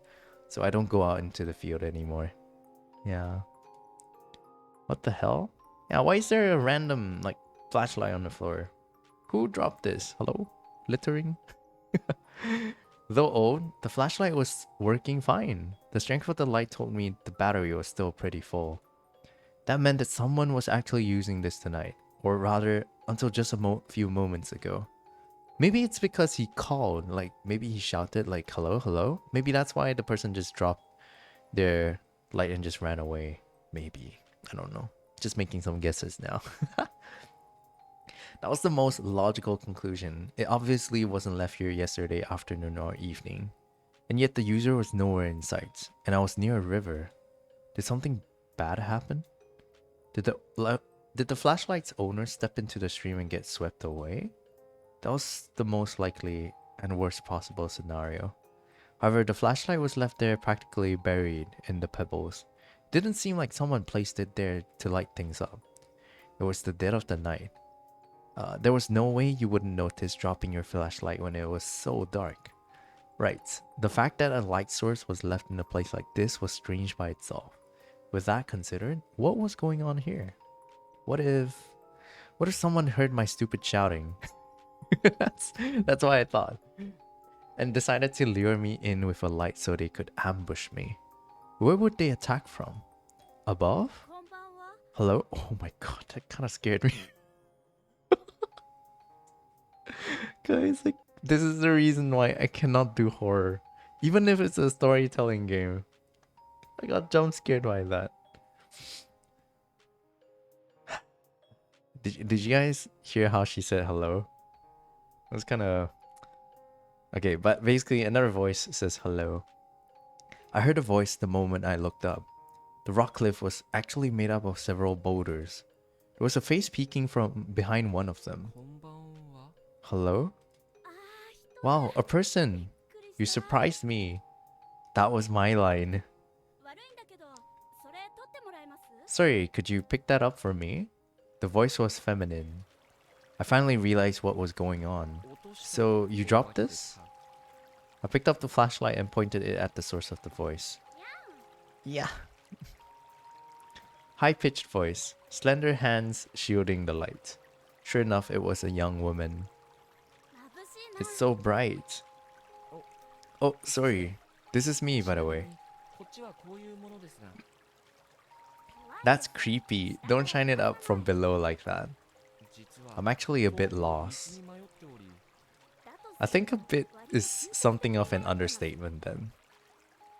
So I don't go out into the field anymore. Yeah. What the hell? Yeah, why is there a random, like, flashlight on the floor? Who dropped this? Hello? Littering? Though old, the flashlight was working fine. The strength of the light told me the battery was still pretty full. That meant that someone was actually using this tonight, or rather, until just a few moments ago. Maybe it's because he called, like maybe he shouted like hello, hello. Maybe that's why the person just dropped their light and just ran away. Maybe. I don't know. Just making some guesses now. That was the most logical conclusion. It obviously wasn't left here yesterday afternoon or evening. And yet the user was nowhere in sight, and I was near a river. Did something bad happen? Did the flashlight's owner step into the stream and get swept away? That was the most likely and worst possible scenario. However, the flashlight was left there practically buried in the pebbles. It didn't seem like someone placed it there to light things up. It was the dead of the night. There was no way you wouldn't notice dropping your flashlight when it was so dark. Right, the fact that a light source was left in a place like this was strange by itself. With that considered, what was going on here? What if someone heard my stupid shouting? that's what I thought. And decided to lure me in with a light so they could ambush me. Where would they attack from? Above? Hello? Oh my god, that kind of scared me. Guys, like, this is the reason why I cannot do horror. Even if it's a storytelling game. I got jump scared by that. Did you guys hear how she said hello? It was kind of... Okay, but basically another voice says hello. I heard a voice the moment I looked up. The rock cliff was actually made up of several boulders. There was a face peeking from behind one of them. Hello? Wow, a person! You surprised me. That was my line. Sorry, could you pick that up for me? The voice was feminine. I finally realized what was going on. So, you dropped this? I picked up the flashlight and pointed it at the source of the voice. Yeah. High-pitched voice, slender hands shielding the light. Sure enough, it was a young woman. It's so bright. Oh, sorry. This is me, by the way. That's creepy. Don't shine it up from below like that. I'm actually a bit lost. I think a bit is something of an understatement then.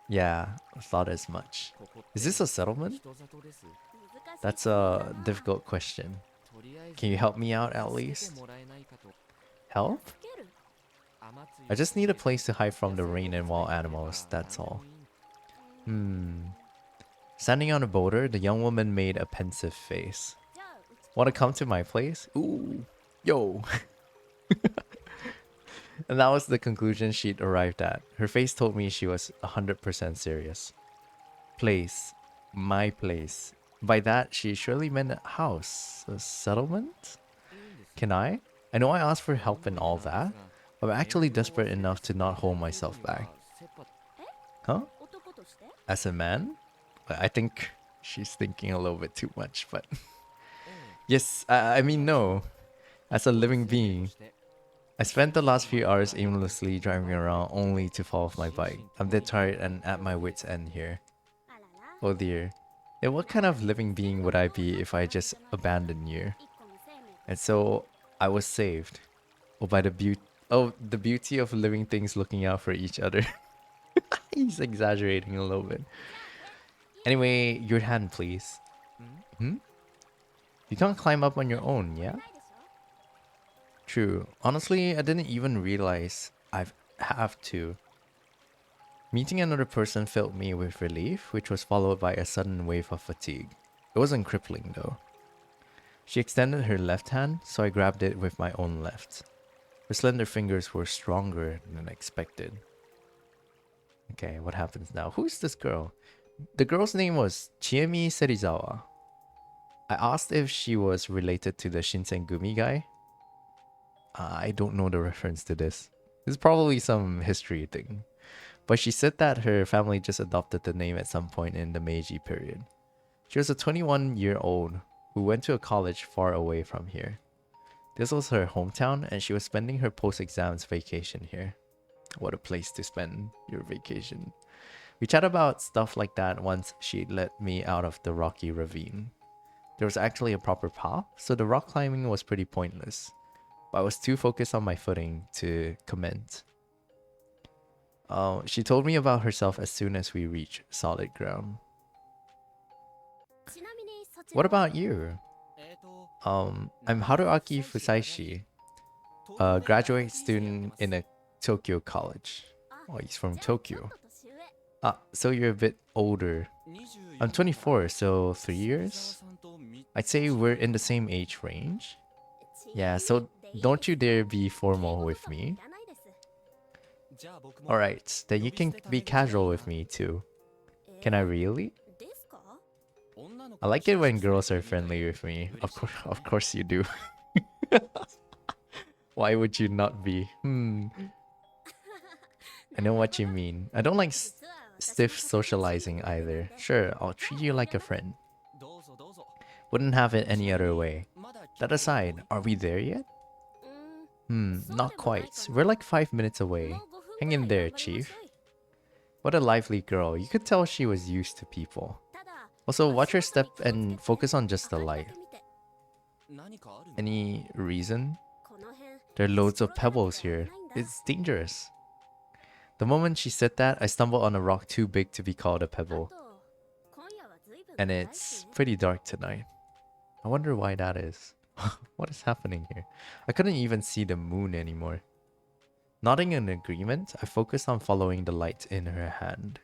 Yeah, I thought as much. Is this a settlement? That's a difficult question. Can you help me out at least? Help? I just need a place to hide from the rain and wild animals, that's all. Standing on a boulder, the young woman made a pensive face. Want to come to my place? Ooh, yo. And that was the conclusion she'd arrived at. Her face told me she was 100% serious. Place. My place. By that, she surely meant a house. A settlement? Can I? I know I asked for help and all that, but I'm actually desperate enough to not hold myself back. Huh? As a man? I think she's thinking a little bit too much, but... Yes, I mean no. As a living being. I spent the last few hours aimlessly driving around only to fall off my bike. I'm dead tired and at my wit's end here. Oh dear. Yeah, what kind of living being would I be if I just abandoned you? And so, I was saved. Oh, by the the beauty of living things looking out for each other. He's exaggerating a little bit. Anyway, your hand please. Hmm? You can't climb up on your own, yeah? True. Honestly, I didn't even realize I have to. Meeting another person filled me with relief, which was followed by a sudden wave of fatigue. It wasn't crippling though. She extended her left hand, so I grabbed it with my own left. Her slender fingers were stronger than expected. Okay, what happens now? Who's this girl? The girl's name was Chiemi Serizawa. I asked if she was related to the Shinsengumi guy. I don't know the reference to this. It's probably some history thing. But she said that her family just adopted the name at some point in the Meiji period. She was a 21-year-old who went to a college far away from here. This was her hometown and she was spending her post-exams vacation here. What a place to spend your vacation. We chat about stuff like that once she let me out of the rocky ravine. There was actually a proper path, so the rock climbing was pretty pointless. But I was too focused on my footing to comment. She told me about herself as soon as we reached solid ground. What about you? I'm Haruaki Fusaishi, a graduate student in a Tokyo college. Oh, he's from Tokyo. So you're a bit older. I'm 24, so 3 years? I'd say we're in the same age range. Yeah, so don't you dare be formal with me. Alright, then you can be casual with me too. Can I really? I like it when girls are friendly with me. Of course you do. Why would you not be? I know what you mean. I don't like stiff socializing either. Sure, I'll treat you like a friend. Wouldn't have it any other way. That aside, are we there yet? Not quite. We're like 5 minutes away. Hang in there, Chief. What a lively girl. You could tell she was used to people. Also, watch her step and focus on just the light. Any reason? There are loads of pebbles here. It's dangerous. The moment she said that, I stumbled on a rock too big to be called a pebble. And it's pretty dark tonight. I wonder why that is. What is happening here? I couldn't even see the moon anymore. Nodding in agreement, I focused on following the light in her hand.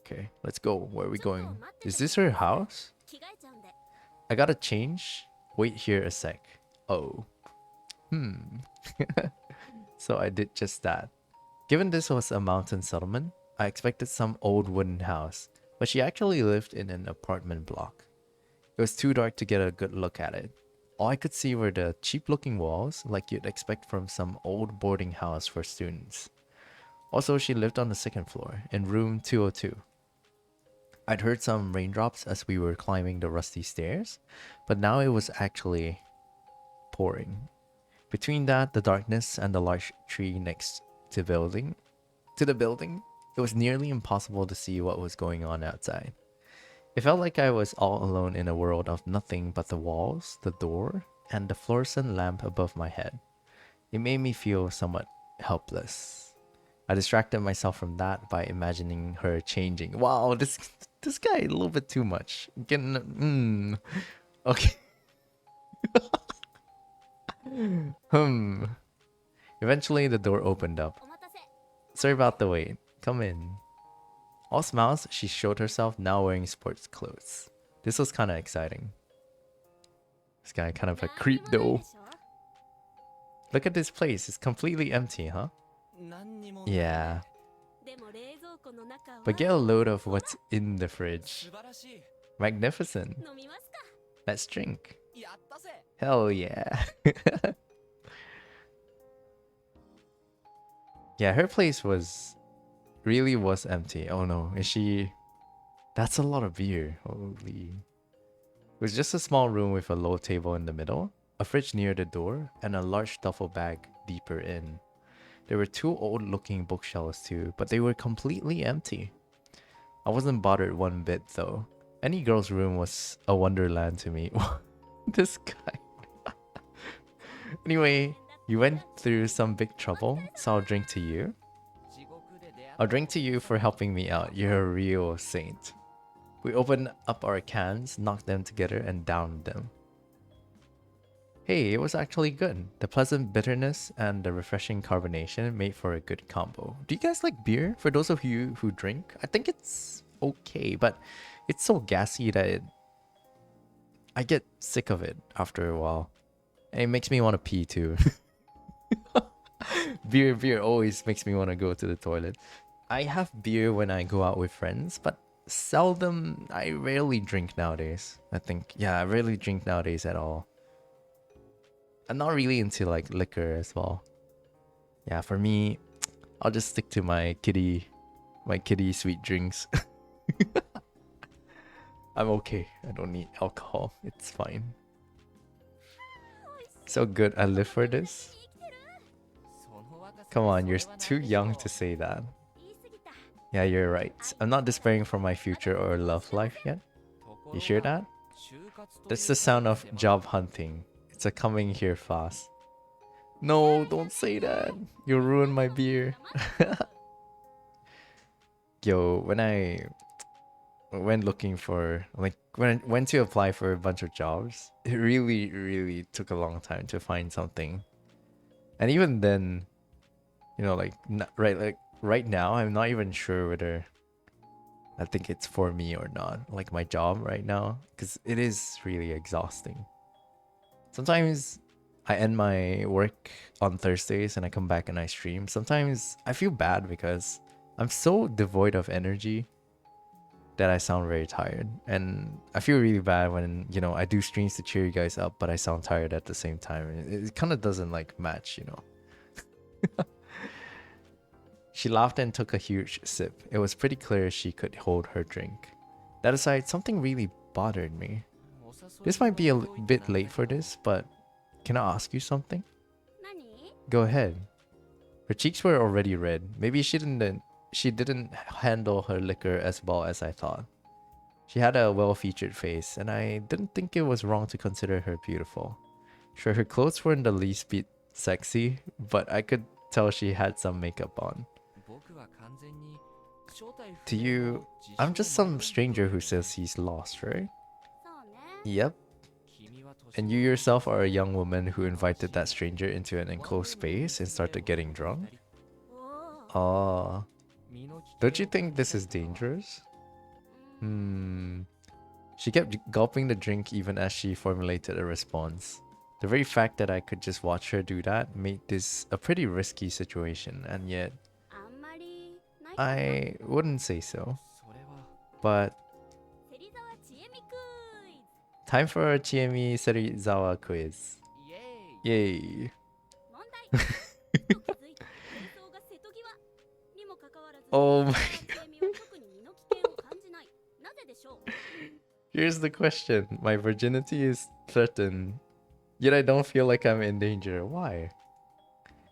Okay, let's go. Where are we going? Is this her house? I gotta change. Wait here a sec. Oh. So I did just that. Given this was a mountain settlement, I expected some old wooden house, but she actually lived in an apartment block. It was too dark to get a good look at it. All I could see were the cheap-looking walls, like you'd expect from some old boarding house for students. Also, she lived on the second floor, in room 202. I'd heard some raindrops as we were climbing the rusty stairs, but now it was actually pouring. Between that, the darkness, and the large tree next to the building, it was nearly impossible to see what was going on outside. It felt like I was all alone in a world of nothing but the walls, the door, and the fluorescent lamp above my head. It made me feel somewhat helpless. I distracted myself from that by imagining her changing. Wow, this guy a little bit too much. Getting okay. Eventually the door opened up. Sorry about the wait. Come in. All smiles, she showed herself, now wearing sports clothes. This was kind of exciting. This guy kind of a creep though. Look at this place. It's completely empty, huh? Yeah. But get a load of what's in the fridge. Magnificent. Let's drink. Hell yeah. Yeah, her place really was empty. Oh no, is she... That's a lot of beer. Holy. It was just a small room with a low table in the middle, a fridge near the door, and a large duffel bag deeper in. There were two old-looking bookshelves too, but they were completely empty. I wasn't bothered one bit though. Any girl's room was a wonderland to me. This guy. Anyway, you went through some big trouble, so I'll drink to you. I'll drink to you for helping me out. You're a real saint. We opened up our cans, knocked them together, and downed them. Hey, it was actually good. The pleasant bitterness and the refreshing carbonation made for a good combo. Do you guys like beer? For those of you who drink, I think it's okay, but it's so gassy that I get sick of it after a while. And it makes me want to pee too. Beer always makes me want to go to the toilet. I have beer when I go out with friends, but seldom. I rarely drink nowadays. I rarely drink nowadays at all. I'm not really into like liquor as well. Yeah, for me, I'll just stick to my kiddie sweet drinks. I'm okay. I don't need alcohol. It's fine. So good. I live for this. Come on, you're too young to say that. Yeah, you're right. I'm not despairing for my future or love life yet. You hear that? That's the sound of job hunting. It's a coming here fast. No, don't say that. You'll ruin my beer. Yo, when I went looking for, like, when I went to apply for a bunch of jobs, it really took a long time to find something. And even then, you know, like, right now, I'm not even sure whether I think it's for me or not. Like my job right now, because it is really exhausting. Sometimes I end my work on Thursdays and I come back and I stream. Sometimes I feel bad because I'm so devoid of energy that I sound very tired. And I feel really bad when, you know, I do streams to cheer you guys up, but I sound tired at the same time. It kind of doesn't like match, you know. She laughed and took a huge sip. It was pretty clear she could hold her drink. That aside, something really bothered me. This might be a bit late for this, but can I ask you something? Go ahead. Her cheeks were already red. Maybe she didn't handle her liquor as well as I thought. She had a well-featured face, and I didn't think it was wrong to consider her beautiful. Sure, her clothes weren't the least bit sexy, but I could tell she had some makeup on. To you, I'm just some stranger who says he's lost, right? Yep. And you yourself are a young woman who invited that stranger into an enclosed space and started getting drunk? Oh. Don't you think this is dangerous? She kept gulping the drink even as she formulated a response. The very fact that I could just watch her do that made this a pretty risky situation, and yet I wouldn't say so. But time for a Chiemi Serizawa quiz. Yay. Oh my. Here's the question. My virginity is threatened, yet I don't feel like I'm in danger. Why?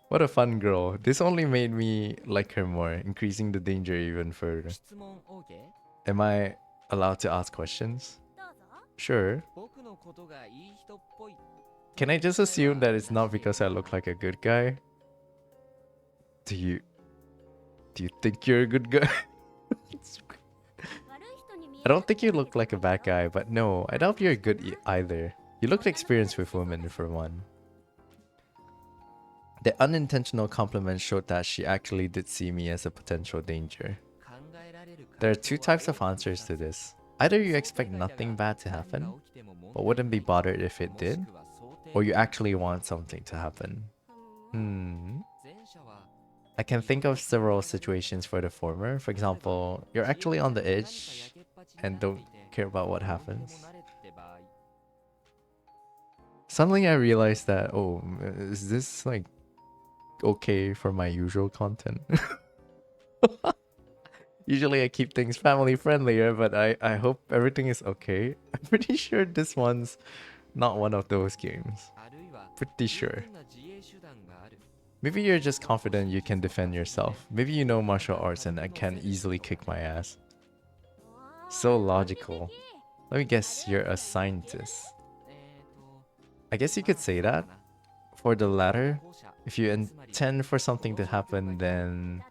What a fun girl. This only made me like her more, increasing the danger even further. Am I allowed to ask questions? Sure. Can I just assume that it's not because I look like a good guy? Do you think you're a good guy? I don't think you look like a bad guy, but no, I doubt you're good either. You looked experienced with women, for one. The unintentional compliment showed that she actually did see me as a potential danger. There are two types of answers to this. Either you expect nothing bad to happen, but wouldn't be bothered if it did, or you actually want something to happen. I can think of several situations for the former. For example, you're actually on the edge and don't care about what happens. Suddenly I realized that, oh, is this like okay for my usual content? Usually I keep things family friendlier, but I hope everything is okay. I'm pretty sure this one's not one of those games. Pretty sure. Maybe you're just confident you can defend yourself. Maybe you know martial arts and I can easily kick my ass. So logical. Let me guess, you're a scientist. I guess you could say that. For the latter, if you intend for something to happen, then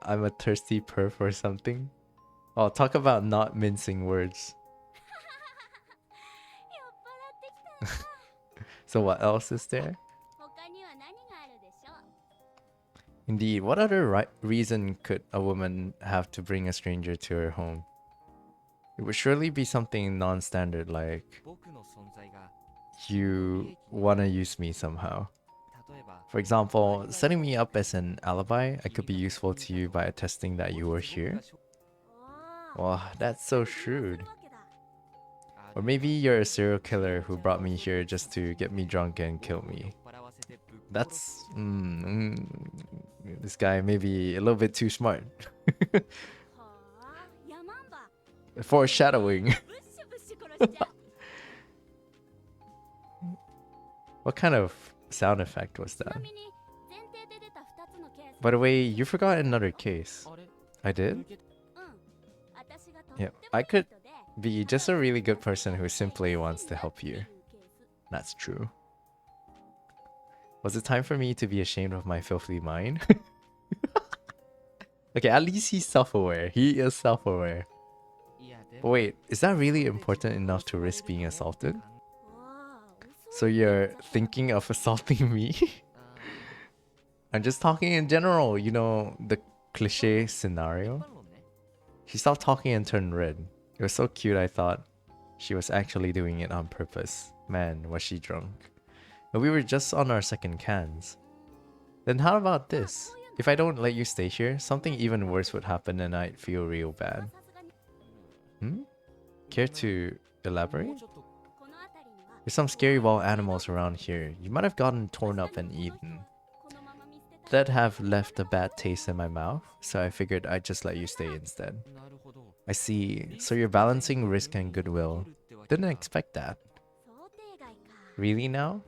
I'm a thirsty perf or something. Oh, talk about not mincing words. So what else is there? Indeed, what other reason could a woman have to bring a stranger to her home? It would surely be something non-standard like you wanna use me somehow. For example, setting me up as an alibi, I could be useful to you by attesting that you were here. Wow, that's so shrewd. Or maybe you're a serial killer who brought me here just to get me drunk and kill me. That's... this guy may be a little bit too smart. Foreshadowing. What kind of sound effect was that? By the way, you forgot another case. I did? Yeah, I could be just a really good person who simply wants to help you. That's true. Was it time for me to be ashamed of my filthy mind? Okay, at least he's self-aware. He is self-aware. But wait, is that really important enough to risk being assaulted? So you're thinking of assaulting me? I'm just talking in general, you know, the cliche scenario. She stopped talking and turned red. It was so cute I thought she was actually doing it on purpose. Man, was she drunk. But we were just on our second cans. Then how about this? If I don't let you stay here, something even worse would happen and I'd feel real bad. Care to elaborate? There's some scary wild animals around here. You might have gotten torn up and eaten. That have left a bad taste in my mouth, so I figured I'd just let you stay instead. I see. So you're balancing risk and goodwill. Didn't expect that. Really now?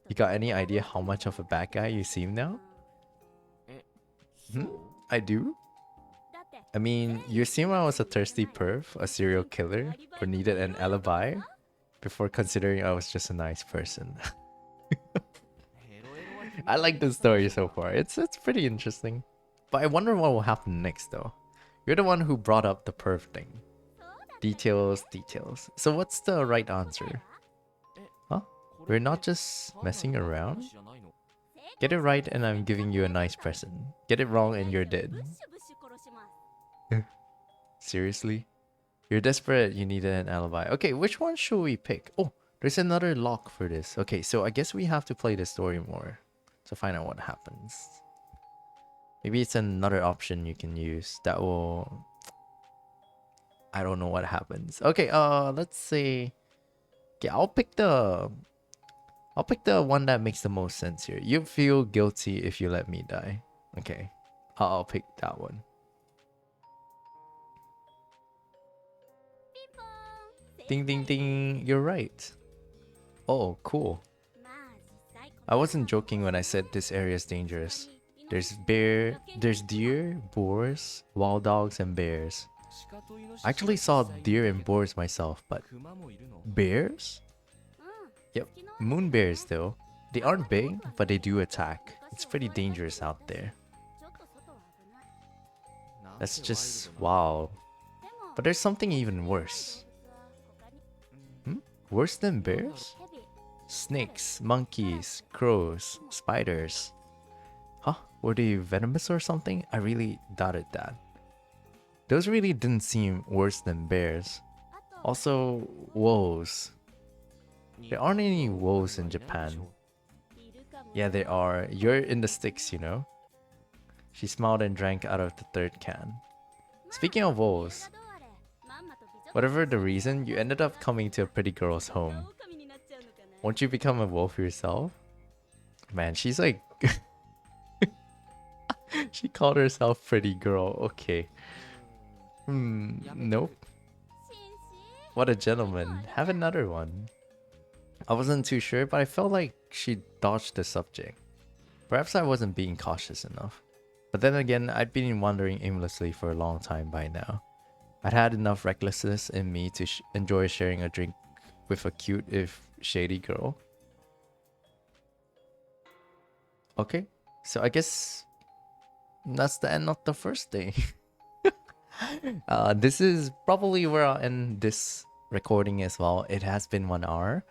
You got any idea how much of a bad guy you seem now? I do? I mean, you assume I was a thirsty perv, a serial killer, or needed an alibi? before considering I was just a nice person. I like the story so far. It's pretty interesting. But I wonder what will happen next though. You're the one who brought up the perv thing. Details, details. So what's the right answer? Huh? We're not just messing around? Get it right and I'm giving you a nice present. Get it wrong and you're dead. Seriously? You're desperate, you need an alibi. Okay, which one should we pick? Oh, there's another lock for this. Okay, so I guess we have to play the story more to find out what happens. Maybe it's another option you can use that will... I don't know what happens. Okay, let's say... Okay, I'll pick the one that makes the most sense here. You feel guilty if you let me die. Okay, I'll pick that one. Ding ding ding, you're right. Oh, cool. I wasn't joking when I said this area is dangerous. There's deer, boars, wild dogs, and bears. I actually saw deer and boars myself, but bears? Yep, moon bears though. They aren't big, but they do attack. It's pretty dangerous out there. That's just wow. But there's something even worse. Worse than bears? Snakes, monkeys, crows, spiders. Huh? Were they venomous or something? I really doubted that. Those really didn't seem worse than bears. Also, wolves. There aren't any wolves in Japan. Yeah, there are. You're in the sticks, you know? She smiled and drank out of the third can. Speaking of wolves, whatever the reason, you ended up coming to a pretty girl's home. Won't you become a wolf yourself? Man, she's like... She called herself pretty girl. Okay. Nope. What a gentleman. Have another one. I wasn't too sure, but I felt like she dodged the subject. Perhaps I wasn't being cautious enough. But then again, I'd been wandering aimlessly for a long time by now. I'd had enough recklessness in me to enjoy sharing a drink with a cute, if shady girl. Okay, so I guess that's the end of the first day. This is probably where I'll end this recording as well. It has been 1 hour.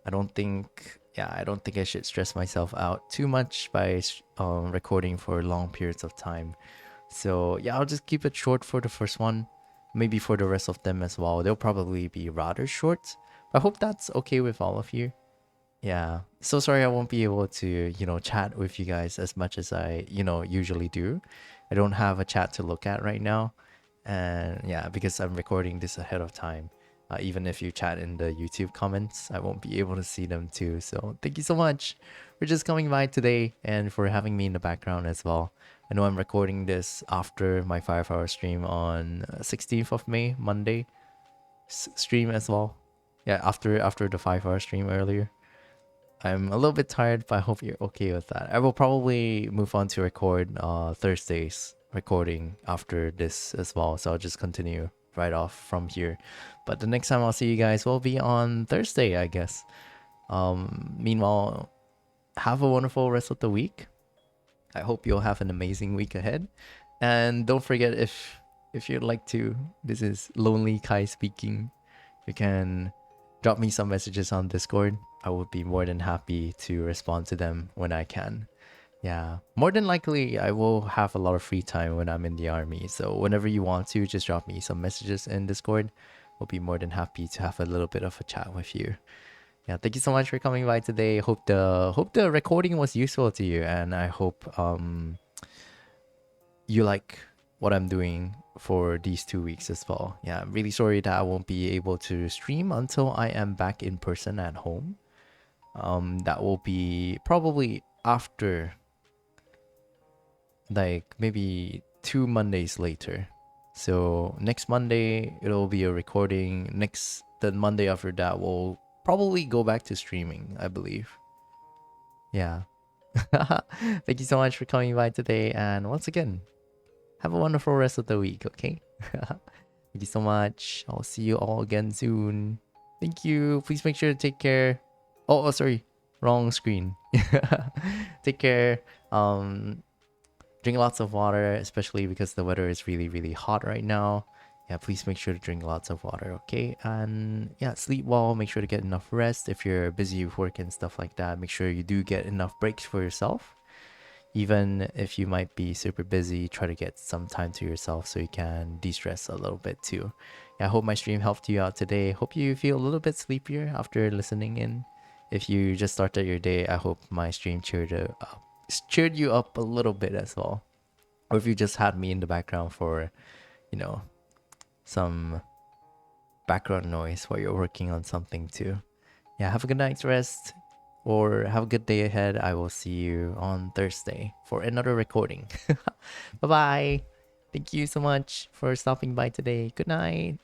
I don't think I should stress myself out too much by recording for long periods of time. So yeah, I'll just keep it short for the first one. Maybe for the rest of them as well. They'll probably be rather short. I hope that's okay with all of you. Yeah, so sorry I won't be able to, chat with you guys as much as I, usually do. I don't have a chat to look at right now. And yeah, because I'm recording this ahead of time. Even if you chat in the YouTube comments, I won't be able to see them too. So thank you so much for just coming by today and for having me in the background as well. I know I'm recording this after my 5-hour stream on 16th of May, Monday stream as well. Yeah, after the 5-hour stream earlier. I'm a little bit tired, but I hope you're okay with that. I will probably move on to record Thursday's recording after this as well. So I'll just continue right off from here. But the next time I'll see you guys will be on Thursday, I guess. Meanwhile, have a wonderful rest of the week. I hope you'll have an amazing week ahead. And don't forget, if you'd like to, this is Lonely Kai speaking. You can drop me some messages on Discord. I would be more than happy to respond to them when I can. Yeah, more than likely, I will have a lot of free time when I'm in the army. So whenever you want to, just drop me some messages in Discord. I'll be more than happy to have a little bit of a chat with you. Yeah, thank you so much for coming by today. Hope the recording was useful to you, and I hope you like what I'm doing for these 2 weeks as well. Yeah, I'm really sorry that I won't be able to stream until I am back in person at home. That will be probably after, like, maybe 2 Mondays later. So next Monday it'll be a recording. The Monday after that we'll probably go back to streaming, I believe. Yeah. Thank you so much for coming by today, and once again, have a wonderful rest of the week, okay? Thank you so much. I'll see you all again soon. Thank you. Please make sure to take care. Oh, sorry. Wrong screen. Take care. Um, drink lots of water, especially because the weather is really, really hot right now. Yeah, please make sure to drink lots of water, okay? And yeah, sleep well. Make sure to get enough rest. If you're busy with work and stuff like that, make sure you do get enough breaks for yourself. Even if you might be super busy, try to get some time to yourself so you can de-stress a little bit too. Yeah, I hope my stream helped you out today. Hope you feel a little bit sleepier after listening in. If you just started your day, I hope my stream cheered you up a little bit as well. Or if you just had me in the background for, you know, some background noise while you're working on something too. Yeah, have a good night's rest or have a good day ahead. I will see you on Thursday for another recording. Bye bye. Thank you so much for stopping by today. Good night.